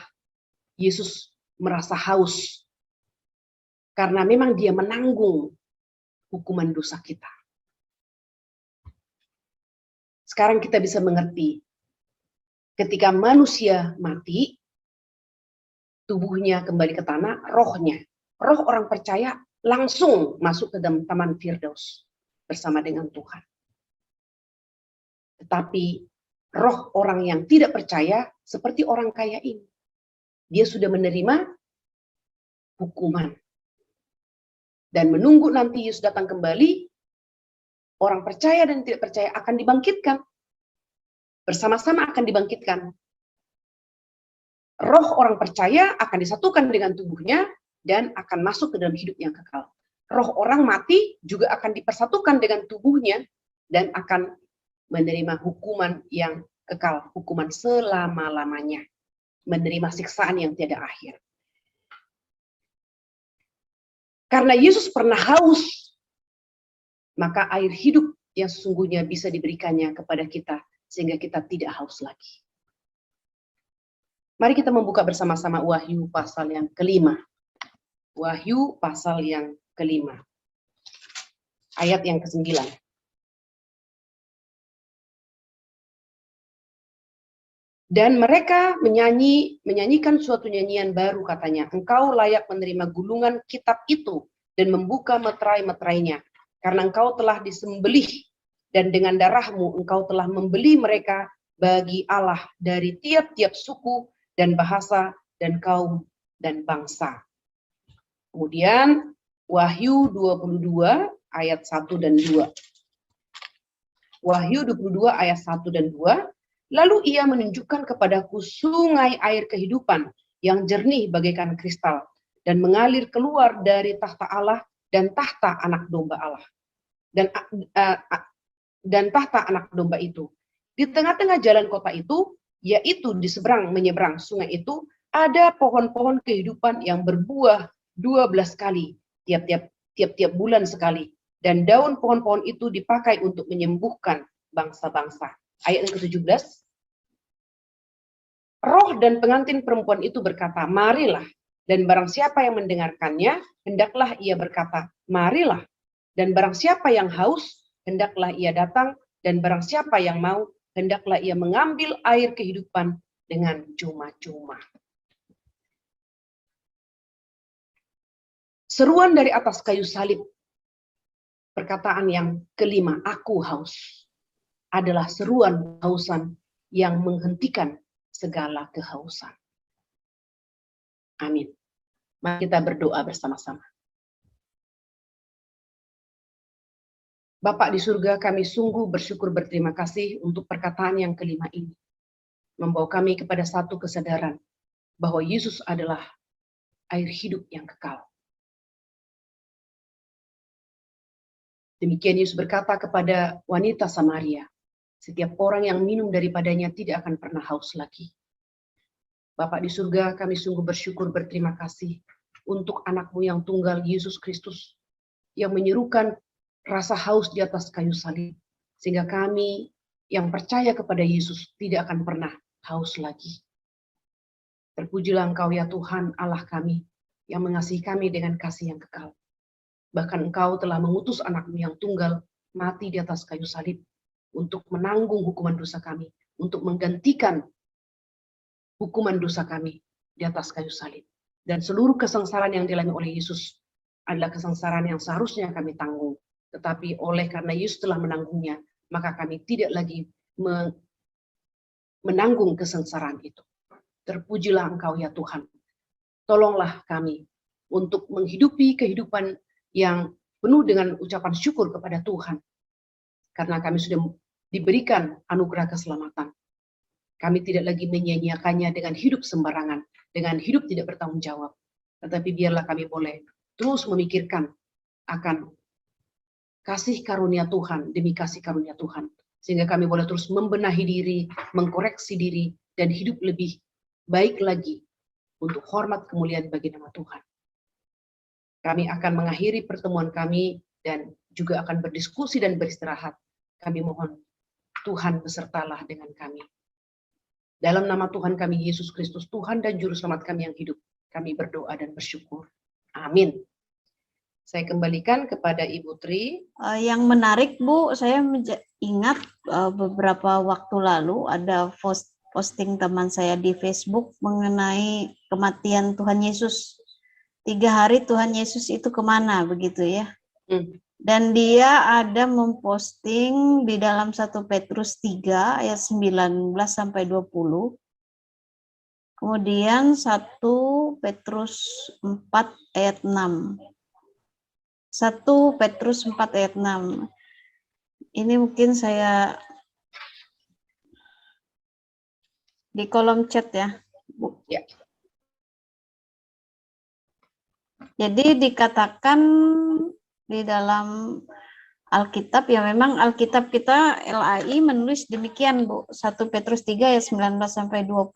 Yesus merasa haus karena memang dia menanggung hukuman dosa kita. Sekarang kita bisa mengerti, ketika manusia mati, tubuhnya kembali ke tanah, roh orang percaya langsung masuk ke dalam taman Firdaus bersama dengan Tuhan. Tetapi roh orang yang tidak percaya seperti orang kaya ini, dia sudah menerima hukuman dan menunggu nanti Yesus datang kembali. Orang percaya dan tidak percaya akan dibangkitkan. Bersama-sama akan dibangkitkan. Roh orang percaya akan disatukan dengan tubuhnya dan akan masuk ke dalam hidup yang kekal. Roh orang mati juga akan dipersatukan dengan tubuhnya dan akan menerima hukuman yang kekal, hukuman selama-lamanya. Menerima siksaan yang tiada akhir. Karena Yesus pernah haus, maka air hidup yang sesungguhnya bisa diberikannya kepada kita, sehingga kita tidak haus lagi. Mari kita membuka bersama-sama Wahyu pasal yang kelima. Wahyu pasal yang kelima. Ayat yang ke-9. Dan mereka menyanyikan suatu nyanyian baru, katanya, engkau layak menerima gulungan kitab itu dan membuka meterai-meterainya. Karena engkau telah disembelih dan dengan darahmu engkau telah membeli mereka bagi Allah dari tiap-tiap suku dan bahasa dan kaum dan bangsa. Kemudian Wahyu 22 ayat 1 dan 2. Wahyu 22 ayat 1 dan 2. Lalu ia menunjukkan kepadaku sungai air kehidupan yang jernih bagaikan kristal dan mengalir keluar dari tahta Allah dan tahta anak domba Allah. Dan tahta anak domba itu. Di tengah-tengah jalan kota itu, yaitu di seberang menyeberang sungai itu, ada pohon-pohon kehidupan yang berbuah 12 kali, tiap-tiap bulan sekali. Dan daun pohon-pohon itu dipakai untuk menyembuhkan bangsa-bangsa. Ayat yang ke-17. Roh dan pengantin perempuan itu berkata, marilah. Dan barang siapa yang mendengarkannya, hendaklah ia berkata, marilah. Dan barang siapa yang haus, hendaklah ia datang. Dan barang siapa yang mau, hendaklah ia mengambil air kehidupan dengan cuma-cuma. Seruan dari atas kayu salib, perkataan yang kelima, aku haus, adalah seruan kehausan yang menghentikan segala kehausan. Amin. Mari kita berdoa bersama-sama. Bapa di surga, kami sungguh bersyukur berterima kasih untuk perkataan yang kelima ini. Membawa kami kepada satu kesadaran bahwa Yesus adalah air hidup yang kekal. Demikian Yesus berkata kepada wanita Samaria, setiap orang yang minum daripadanya tidak akan pernah haus lagi. Bapak di surga, kami sungguh bersyukur berterima kasih untuk anak-Mu yang tunggal, Yesus Kristus, yang menyerukan rasa haus di atas kayu salib, sehingga kami yang percaya kepada Yesus tidak akan pernah haus lagi. Terpujilah Engkau ya Tuhan Allah kami, yang mengasihi kami dengan kasih yang kekal. Bahkan Engkau telah mengutus anak-Mu yang tunggal mati di atas kayu salib untuk menanggung hukuman dosa kami, untuk menggantikan hukuman dosa kami di atas kayu salib. Dan seluruh kesengsaraan yang dialami oleh Yesus adalah kesengsaraan yang seharusnya kami tanggung. Tetapi oleh karena Yesus telah menanggungnya, maka kami tidak lagi menanggung kesengsaraan itu. Terpujilah Engkau ya Tuhan. Tolonglah kami untuk menghidupi kehidupan yang penuh dengan ucapan syukur kepada Tuhan. Karena kami sudah diberikan anugerah keselamatan. Kami tidak lagi menyia-nyiakannya dengan hidup sembarangan, dengan hidup tidak bertanggung jawab. Tetapi biarlah kami boleh terus memikirkan akan kasih karunia Tuhan demi kasih karunia Tuhan. Sehingga kami boleh terus membenahi diri, mengkoreksi diri, dan hidup lebih baik lagi untuk hormat kemuliaan bagi nama Tuhan. Kami akan mengakhiri pertemuan kami dan juga akan berdiskusi dan beristirahat. Kami mohon Tuhan besertalah dengan kami. Dalam nama Tuhan kami Yesus Kristus, Tuhan dan Juru Selamat kami yang hidup, kami berdoa dan bersyukur. Amin. Saya kembalikan kepada Ibu Tri. Yang menarik Bu, saya ingat beberapa waktu lalu ada posting teman saya di Facebook mengenai kematian Tuhan Yesus. 3 hari Tuhan Yesus itu kemana begitu ya. Dan dia ada memposting di dalam 1 Petrus 3 ayat 19 sampai 20. Kemudian 1 Petrus 4 ayat 6. 1 Petrus 4 ayat 6. Ini mungkin saya di kolom chat ya, Bu. Ya. Jadi dikatakan di dalam Alkitab, ya memang Alkitab kita LAI menulis demikian Bu, 1 Petrus 3 ayat 19 sampai 20.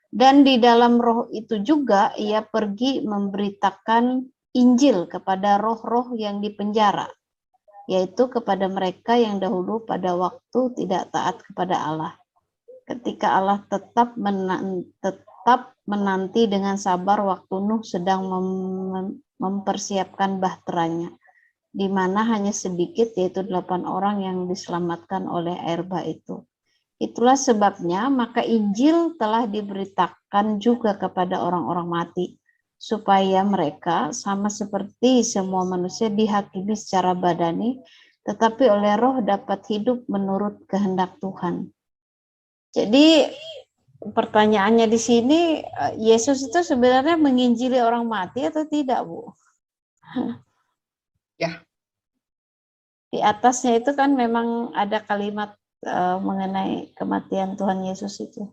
Dan di dalam roh itu juga ia pergi memberitakan Injil kepada roh-roh yang dipenjara, yaitu kepada mereka yang dahulu pada waktu tidak taat kepada Allah. Ketika Allah tetap menanti dengan sabar waktu Nuh sedang mempersiapkan bahteranya, di mana hanya sedikit, yaitu 8 orang yang diselamatkan oleh air bah itu. Itulah sebabnya maka Injil telah diberitakan juga kepada orang-orang mati, supaya mereka sama seperti semua manusia dihakimi secara badani, tetapi oleh roh dapat hidup menurut kehendak Tuhan. Jadi pertanyaannya di sini, Yesus itu sebenarnya menginjili orang mati atau tidak, Bu? Ya. Di atasnya itu kan memang ada kalimat mengenai kematian Tuhan Yesus itu.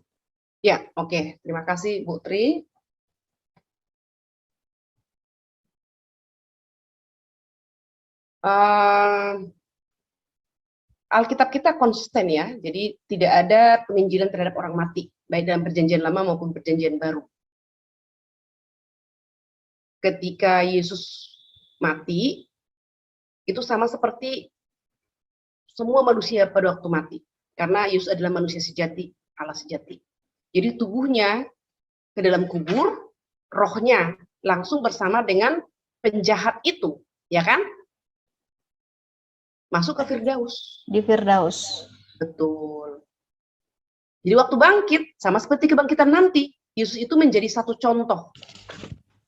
Ya, oke. Terima kasih Bu Tri. Alkitab kita konsisten ya, jadi tidak ada penginjilan terhadap orang mati, baik dalam perjanjian lama maupun perjanjian baru. Ketika Yesus mati, itu sama seperti semua manusia pada waktu mati, karena Yesus adalah manusia sejati, Allah sejati. Jadi tubuhnya ke dalam kubur, rohnya langsung bersama dengan penjahat itu, ya kan? Masuk ke Firdaus. Di Firdaus. Betul. Jadi waktu bangkit, sama seperti kebangkitan nanti, Yesus itu menjadi satu contoh.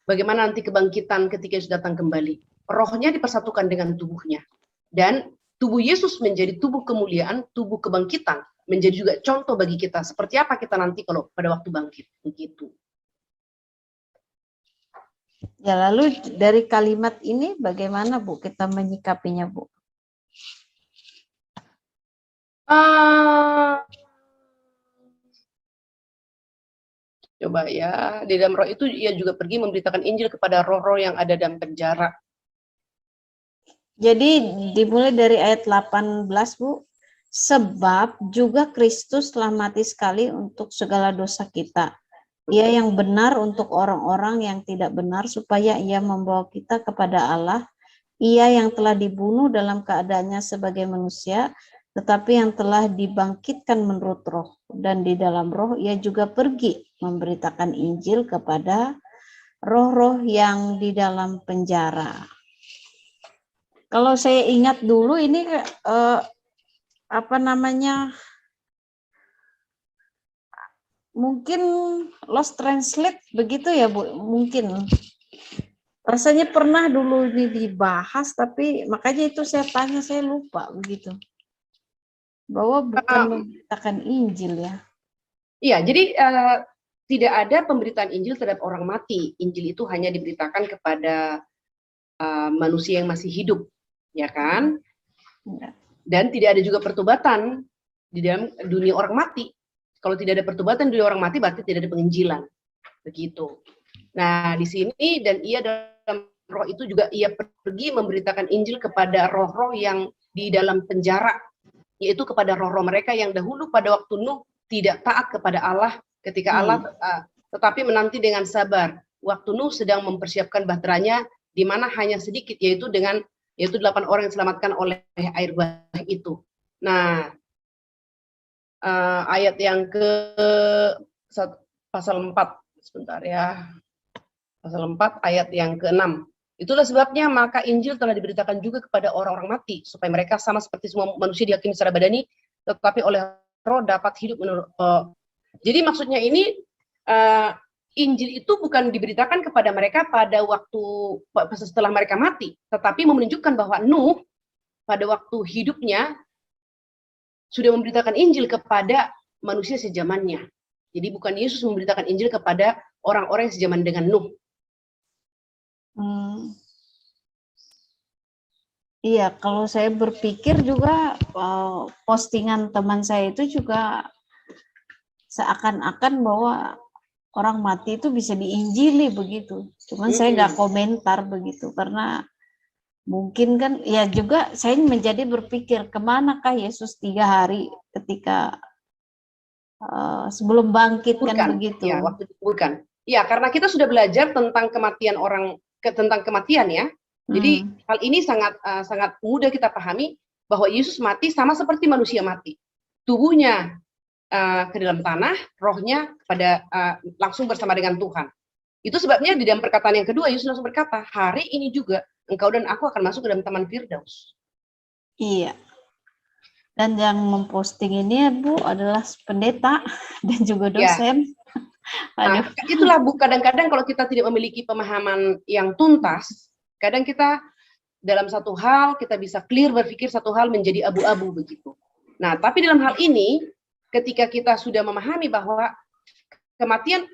Bagaimana nanti kebangkitan ketika Yesus datang kembali. Rohnya dipersatukan dengan tubuhnya. Dan tubuh Yesus menjadi tubuh kemuliaan, tubuh kebangkitan. Menjadi juga contoh bagi kita. Seperti apa kita nanti kalau pada waktu bangkit. Begitu. Ya, lalu dari kalimat ini bagaimana Bu kita menyikapinya, Bu? Coba ya, di dalam roh itu ia juga pergi memberitakan Injil kepada roh-roh yang ada dalam penjara. Jadi dimulai dari ayat 18, Bu. Sebab juga Kristus telah mati sekali untuk segala dosa kita. Ia yang benar untuk orang-orang yang tidak benar, supaya ia membawa kita kepada Allah. Ia yang telah dibunuh dalam keadaannya sebagai manusia, tetapi yang telah dibangkitkan menurut roh. Dan di dalam roh ia juga pergi memberitakan Injil kepada roh-roh yang di dalam penjara. Kalau saya ingat dulu ini mungkin lost translate begitu ya Bu, mungkin. Rasanya pernah dulu ini dibahas, tapi makanya itu saya tanya, saya lupa begitu. Bahwa bukan Uh, memberitakan Injil ya. Iya, jadi tidak ada pemberitaan Injil terhadap orang mati. Injil itu hanya diberitakan kepada manusia yang masih hidup, ya kan? Ya. Dan tidak ada juga pertobatan di dalam dunia orang mati. Kalau tidak ada pertobatan di dunia orang mati, berarti tidak ada penginjilan. Begitu. Nah, di sini dan ia dalam roh itu juga ia pergi memberitakan Injil kepada roh-roh yang di dalam penjara, yaitu kepada roh-roh mereka yang dahulu pada waktu Nuh tidak taat kepada Allah ketika Allah tetapi menanti dengan sabar. Waktu Nuh sedang mempersiapkan bahteranya di mana hanya sedikit, yaitu 8 orang yang diselamatkan oleh air bah itu. Nah, ayat yang ke pasal 4, sebentar ya. Pasal 4 ayat yang ke-6. Itulah sebabnya maka Injil telah diberitakan juga kepada orang-orang mati, supaya mereka sama seperti semua manusia dihakimi secara badani, tetapi oleh roh dapat hidup menurut. Jadi maksudnya ini Injil itu bukan diberitakan kepada mereka pada waktu setelah mereka mati, tetapi menunjukkan bahwa Nuh pada waktu hidupnya sudah memberitakan Injil kepada manusia sejamannya. Jadi bukan Yesus memberitakan Injil kepada orang-orang yang sejaman dengan Nuh. Iya, kalau saya berpikir juga postingan teman saya itu juga seakan-akan bahwa orang mati itu bisa diinjili begitu. Cuman saya nggak komentar begitu karena mungkin kan ya juga saya menjadi berpikir kemanakah Yesus 3 hari ketika sebelum bangkit kan begitu. Ya, waktu dikuburkan. Ya, karena kita sudah belajar tentang kematian tentang kematian ya. Jadi hal ini sangat mudah kita pahami bahwa Yesus mati sama seperti manusia mati. Tubuhnya ke dalam tanah, rohnya langsung bersama dengan Tuhan. Itu sebabnya di dalam perkataan yang kedua Yesus langsung berkata, hari ini juga engkau dan aku akan masuk ke dalam taman Firdaus. Iya. Dan yang memposting ini Bu adalah pendeta dan juga dosen. Ya. Nah, itulah Bu, kadang-kadang kalau kita tidak memiliki pemahaman yang tuntas, kadang kita dalam satu hal kita bisa clear berpikir satu hal menjadi abu-abu begitu. Nah, tapi dalam hal ini ketika kita sudah memahami bahwa kematian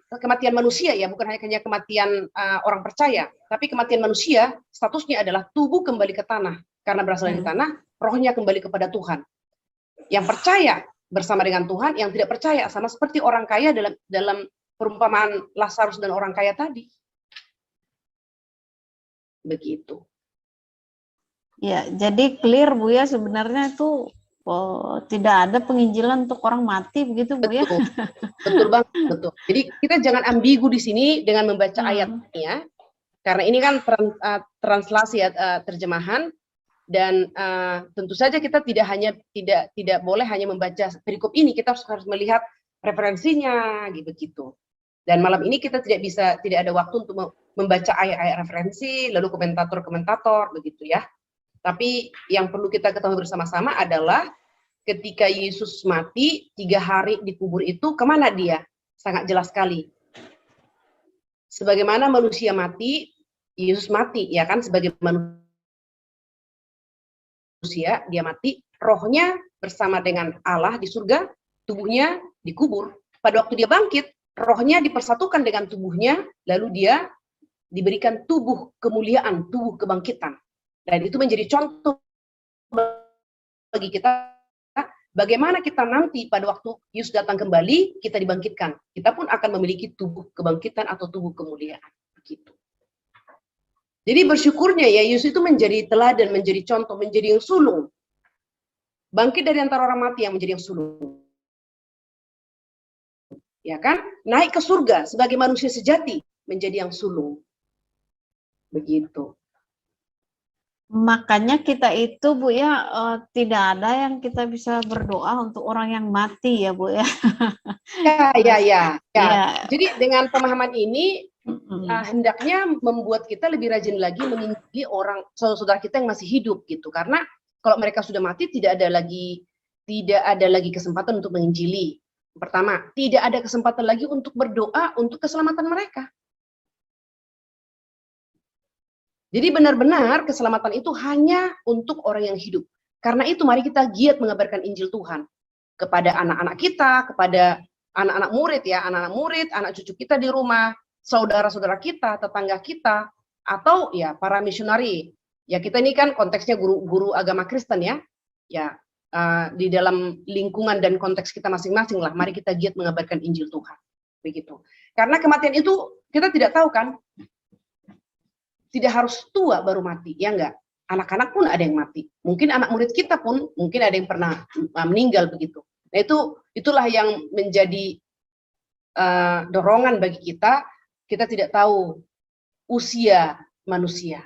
manusia ya, bukan hanya kematian orang percaya, tapi kematian manusia statusnya adalah tubuh kembali ke tanah karena berasal dari tanah, rohnya kembali kepada Tuhan. Yang percaya bersama dengan Tuhan, yang tidak percaya sama seperti orang kaya dalam perumpamaan Lazarus dan orang kaya tadi. Begitu. Ya, jadi clear Bu ya, sebenarnya itu tidak ada penginjilan untuk orang mati begitu Bu ya. Betul banget, betul. Jadi kita jangan ambigu di sini dengan membaca ayatnya, karena ini kan translasi terjemahan. Dan tentu saja kita tidak boleh hanya membaca perikop ini, kita harus melihat referensinya begitu. Dan malam ini kita tidak ada waktu untuk membaca ayat-ayat referensi lalu komentator begitu ya. Tapi yang perlu kita ketahui bersama-sama adalah ketika Yesus mati 3 hari dikubur itu kemana dia? Sangat jelas sekali. Sebagaimana manusia mati, Yesus mati ya kan, sebagai manusia dia mati, rohnya bersama dengan Allah di surga, tubuhnya dikubur. Pada waktu dia bangkit, rohnya dipersatukan dengan tubuhnya, lalu dia diberikan tubuh kemuliaan, tubuh kebangkitan. Dan itu menjadi contoh bagi kita bagaimana kita nanti pada waktu Yesus datang kembali, kita dibangkitkan. Kita pun akan memiliki tubuh kebangkitan atau tubuh kemuliaan. Begitu. Jadi bersyukurnya ya Yesus itu menjadi teladan, menjadi contoh, menjadi yang sulung. Bangkit dari antara orang mati yang menjadi yang sulung. Ya kan? Naik ke surga sebagai manusia sejati, menjadi yang sulung. Begitu. Makanya kita itu Bu ya tidak ada yang kita bisa berdoa untuk orang yang mati ya Bu ya. Ya. Jadi dengan pemahaman ini hendaknya membuat kita lebih rajin lagi menginjili orang saudara kita yang masih hidup gitu, karena kalau mereka sudah mati tidak ada lagi kesempatan untuk menginjili. Pertama, tidak ada kesempatan lagi untuk berdoa untuk keselamatan mereka. Jadi benar-benar keselamatan itu hanya untuk orang yang hidup. Karena itu mari kita giat mengabarkan Injil Tuhan kepada anak-anak kita, kepada anak-anak murid ya, anak-anak murid, anak cucu kita di rumah, saudara-saudara kita, tetangga kita, atau ya para misionari. Ya kita ini kan konteksnya guru-guru agama Kristen ya. Ya di dalam lingkungan dan konteks kita masing-masing lah, mari kita giat mengabarkan Injil Tuhan. Begitu. Karena kematian itu kita tidak tahu kan. Tidak harus tua baru mati, ya enggak? Anak-anak pun ada yang mati. Mungkin anak murid kita pun mungkin ada yang pernah meninggal begitu. Nah, itulah yang menjadi dorongan bagi kita. Kita tidak tahu usia manusia,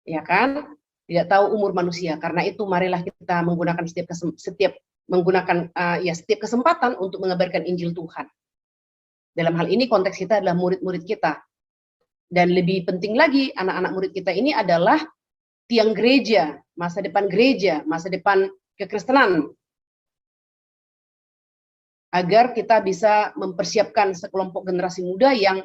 ya kan? Tidak tahu umur manusia. Karena itu marilah kita menggunakan setiap kesempatan untuk mengabarkan Injil Tuhan. Dalam hal ini konteks kita adalah murid-murid kita. Dan lebih penting lagi, anak-anak murid kita ini adalah tiang gereja, masa depan kekristenan. Agar kita bisa mempersiapkan sekelompok generasi muda yang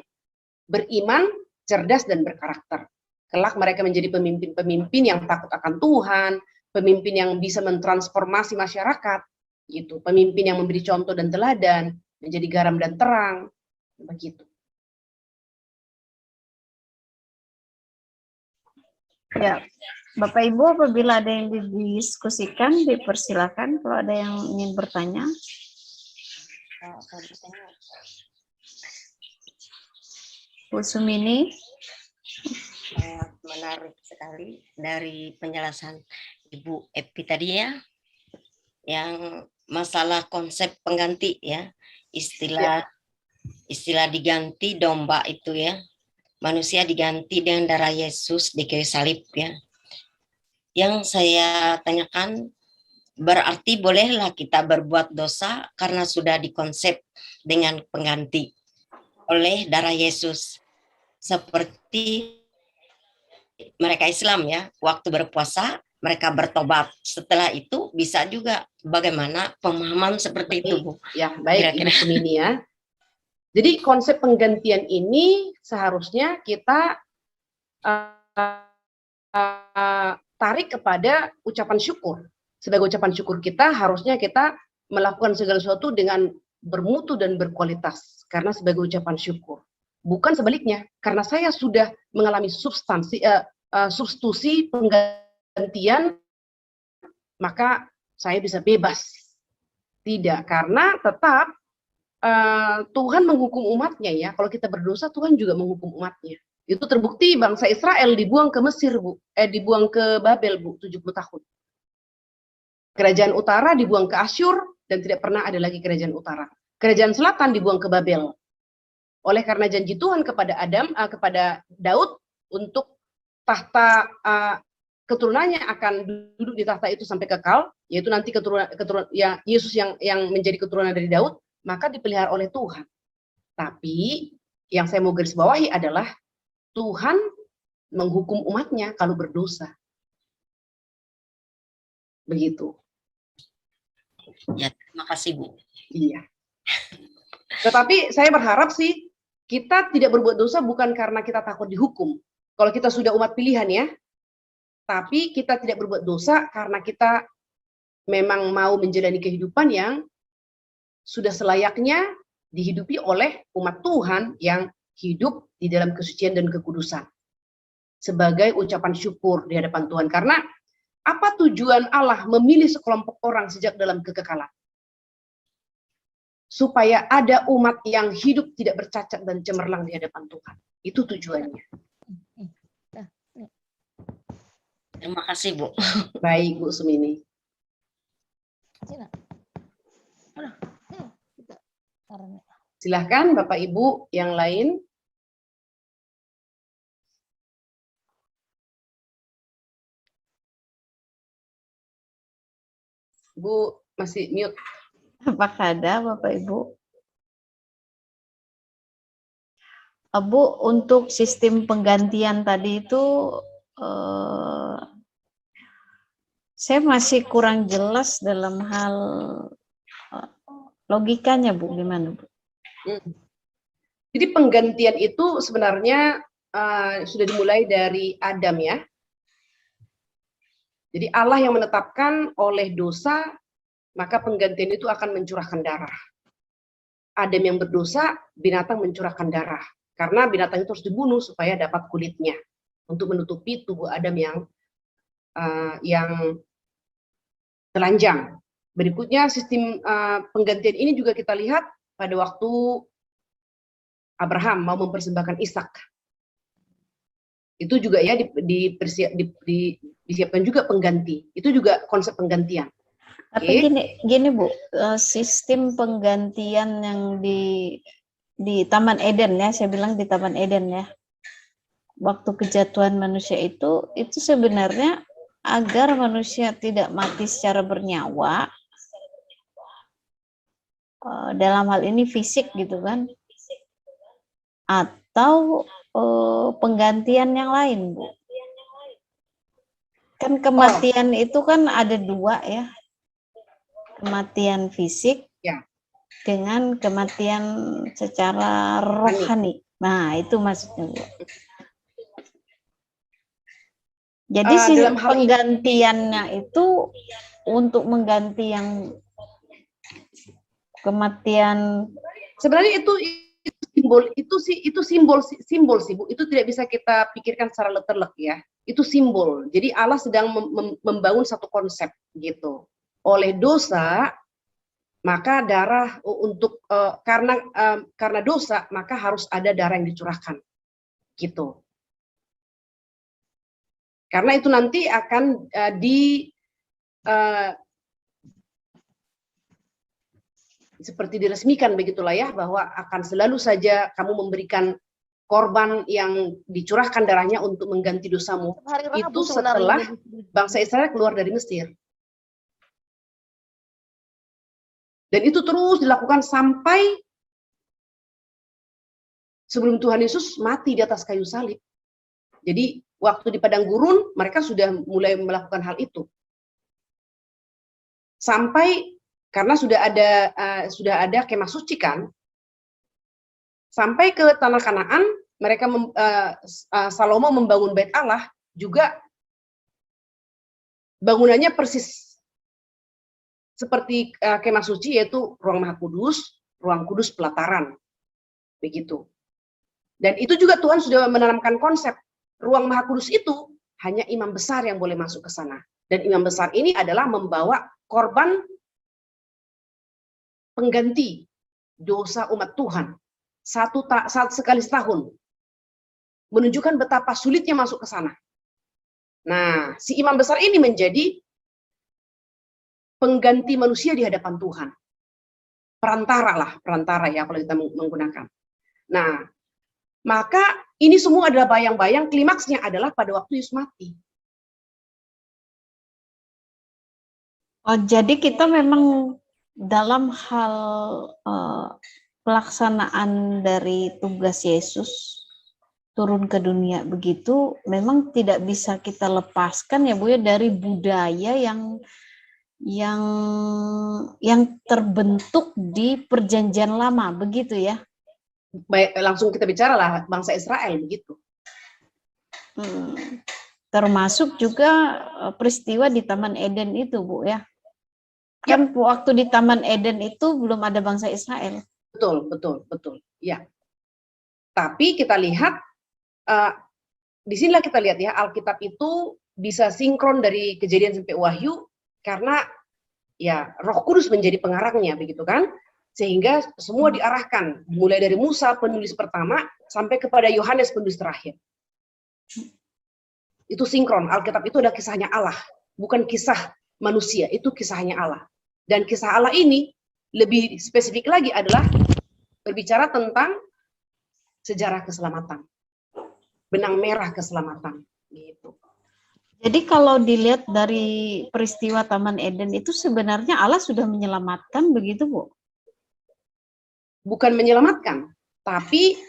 beriman, cerdas, dan berkarakter. Kelak mereka menjadi pemimpin-pemimpin yang takut akan Tuhan, pemimpin yang bisa mentransformasi masyarakat, gitu. Pemimpin yang memberi contoh dan teladan, menjadi garam dan terang, begitu. Ya, Bapak Ibu, apabila ada yang didiskusikan, dipersilakan. Kalau ada yang ingin bertanya. Bu Sumini. Menarik sekali dari penjelasan Ibu Epi tadi ya, yang masalah konsep pengganti ya, istilah diganti domba itu ya. Manusia diganti dengan darah Yesus di kayu salib ya. Yang saya tanyakan, berarti bolehlah kita berbuat dosa karena sudah dikonsep dengan pengganti oleh darah Yesus. Seperti mereka Islam ya, waktu berpuasa mereka bertobat. Setelah itu bisa juga bagaimana pemahaman seperti itu, Bu? Ya, baik Ibu Sumini ya. Jadi konsep penggantian ini seharusnya kita tarik kepada ucapan syukur. Sebagai ucapan syukur kita, harusnya kita melakukan segala sesuatu dengan bermutu dan berkualitas. Karena sebagai ucapan syukur. Bukan sebaliknya, karena saya sudah mengalami substitusi penggantian, maka saya bisa bebas. Tidak, karena tetap Tuhan menghukum umatnya ya. Kalau kita berdosa, Tuhan juga menghukum umatnya. Itu terbukti bangsa Israel dibuang ke Mesir, Bu. Dibuang ke Babel, Bu, 70 tahun. Kerajaan utara dibuang ke Asyur dan tidak pernah ada lagi kerajaan utara. Kerajaan selatan dibuang ke Babel. Oleh karena janji Tuhan kepada kepada Daud untuk tahta keturunannya akan duduk di tahta itu sampai kekal, yaitu nanti keturunan ya Yesus yang menjadi keturunan dari Daud, maka dipelihara oleh Tuhan. Tapi yang saya mau garis bawahi adalah Tuhan menghukum umatnya kalau berdosa. Begitu. Ya, terima kasih, Bu. Iya. Tetapi saya berharap sih kita tidak berbuat dosa bukan karena kita takut dihukum. Kalau kita sudah umat pilihan ya, tapi kita tidak berbuat dosa karena kita memang mau menjalani kehidupan yang sudah selayaknya dihidupi oleh umat Tuhan yang hidup di dalam kesucian dan kekudusan. Sebagai ucapan syukur di hadapan Tuhan. Karena apa tujuan Allah memilih sekelompok orang sejak dalam kekekalan? Supaya ada umat yang hidup tidak bercacat dan cemerlang di hadapan Tuhan. Itu tujuannya. Terima kasih, Bu. Baik, Bu Sumini. Silahkan Bapak Ibu yang lain. Bu masih mute. Apakah ada Bapak Ibu? Bu, untuk sistem penggantian tadi itu saya masih kurang jelas dalam hal logikanya, Bu. Gimana, Bu? Jadi penggantian itu sebenarnya sudah dimulai dari Adam ya. Jadi Allah yang menetapkan oleh dosa, maka penggantian itu akan mencurahkan darah. Adam yang berdosa, binatang mencurahkan darah. Karena binatang itu harus dibunuh supaya dapat kulitnya untuk menutupi tubuh Adam yang telanjang. Berikutnya sistem penggantian ini juga kita lihat pada waktu Abraham mau mempersembahkan Ishak. Itu juga ya disiapkan juga pengganti. Itu juga konsep penggantian. Tapi gini Bu, sistem penggantian yang di Taman Eden ya, saya bilang di Taman Eden ya. Waktu kejatuhan manusia itu sebenarnya agar manusia tidak mati secara bernyawa, dalam hal ini fisik gitu kan, atau penggantian yang lain, Bu. Kan kematian itu kan ada dua ya, kematian fisik ya, dengan kematian secara rohani. Nah, itu maksudnya, Bu. Jadi penggantiannya itu untuk mengganti yang kematian. Sebenarnya itu simbol sih Bu. Itu tidak bisa kita pikirkan secara letterlek ya. Itu simbol. Jadi Allah sedang membangun satu konsep gitu. Oleh dosa, maka darah untuk karena dosa maka harus ada darah yang dicurahkan gitu. Karena itu nanti akan seperti diresmikan begitulah ya, bahwa akan selalu saja kamu memberikan korban yang dicurahkan darahnya untuk mengganti dosamu. Itu setelah bangsa Israel keluar dari Mesir. Dan itu terus dilakukan sampai sebelum Tuhan Yesus mati di atas kayu salib. Jadi waktu di padang gurun mereka sudah mulai melakukan hal itu. Sampai karena sudah ada kemah suci kan. Sampai ke tanah Kanaan, mereka Salomo membangun bait Allah juga bangunannya persis seperti kemah suci, yaitu ruang Maha Kudus, ruang kudus pelataran. Begitu. Dan itu juga Tuhan sudah menanamkan konsep ruang Maha Kudus itu hanya imam besar yang boleh masuk ke sana. Dan imam besar ini adalah membawa korban pengganti dosa umat Tuhan satu sekali setahun, menunjukkan betapa sulitnya masuk ke sana. Nah, si imam besar ini menjadi pengganti manusia di hadapan Tuhan, perantara ya kalau kita menggunakan. Nah, maka ini semua adalah bayang-bayang, klimaksnya adalah pada waktu Yesus mati. Oh, jadi kita memang dalam hal pelaksanaan dari tugas Yesus turun ke dunia begitu, memang tidak bisa kita lepaskan ya Bu ya dari budaya yang terbentuk di Perjanjian Lama, begitu ya. Baik, langsung kita bicara lah bangsa Israel begitu. Termasuk juga peristiwa di Taman Eden itu Bu ya. Kan waktu di Taman Eden itu belum ada bangsa Israel. Betul. Ya. Tapi kita lihat di sinilah kita lihat ya, Alkitab itu bisa sinkron dari Kejadian sampai Wahyu karena ya Roh Kudus menjadi pengarangnya begitu kan. Sehingga semua diarahkan, mulai dari Musa penulis pertama sampai kepada Yohanes penulis terakhir. Itu sinkron. Alkitab itu adalah kisahnya Allah, bukan kisah manusia, itu kisahnya Allah. Dan kisah Allah ini lebih spesifik lagi adalah berbicara tentang sejarah keselamatan, benang merah keselamatan gitu. Jadi kalau dilihat dari peristiwa Taman Eden itu sebenarnya Allah sudah menyelamatkan begitu Bu? Bukan menyelamatkan, tapi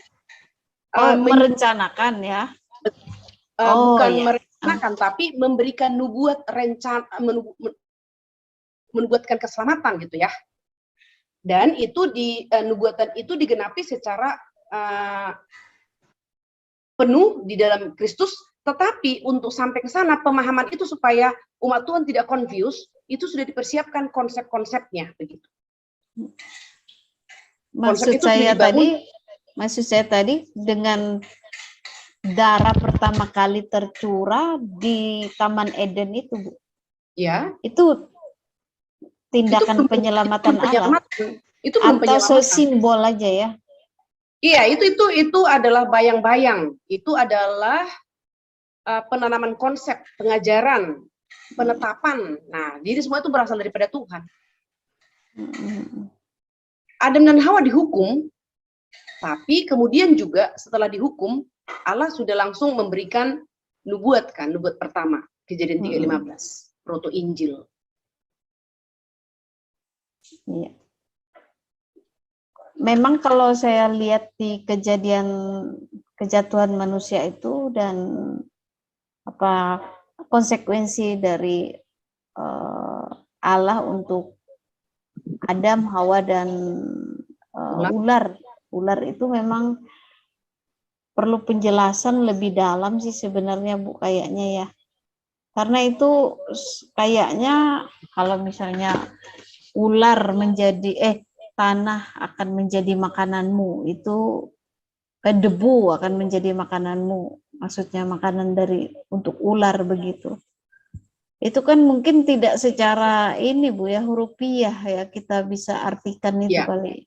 merencanakan ya. Merencanakan, tapi memberikan menubuatkan keselamatan gitu ya. Dan itu nubuatan itu digenapi secara penuh di dalam Kristus Tetapi untuk sampai ke sana, pemahaman itu supaya umat Tuhan tidak confused, itu sudah dipersiapkan konsep-konsepnya begitu. Maksud saya tadi dengan darah pertama kali tercurah di Taman Eden itu, Bu. Ya. Itu tindakan penyelamatan Allah. Itu belum atau simbol aja ya. Iya, itu adalah bayang-bayang. Itu adalah penanaman konsep, pengajaran, penetapan. Nah, jadi semua itu berasal daripada Tuhan. Adam dan Hawa dihukum, tapi kemudian juga setelah dihukum, Allah sudah langsung memberikan nubuat pertama, Kejadian 3:15, proto Injil. Iya. Memang kalau saya lihat di kejadian kejatuhan manusia itu dan konsekuensi dari Allah untuk Adam, Hawa dan ular itu memang perlu penjelasan lebih dalam sih sebenarnya, Bu, kayaknya ya. Karena itu kayaknya kalau misalnya ular menjadi tanah akan menjadi makananmu, itu debu akan menjadi makananmu, maksudnya makanan untuk ular begitu. Itu kan mungkin tidak secara ini, Bu ya, hurufiah ya, kita bisa artikan itu kali.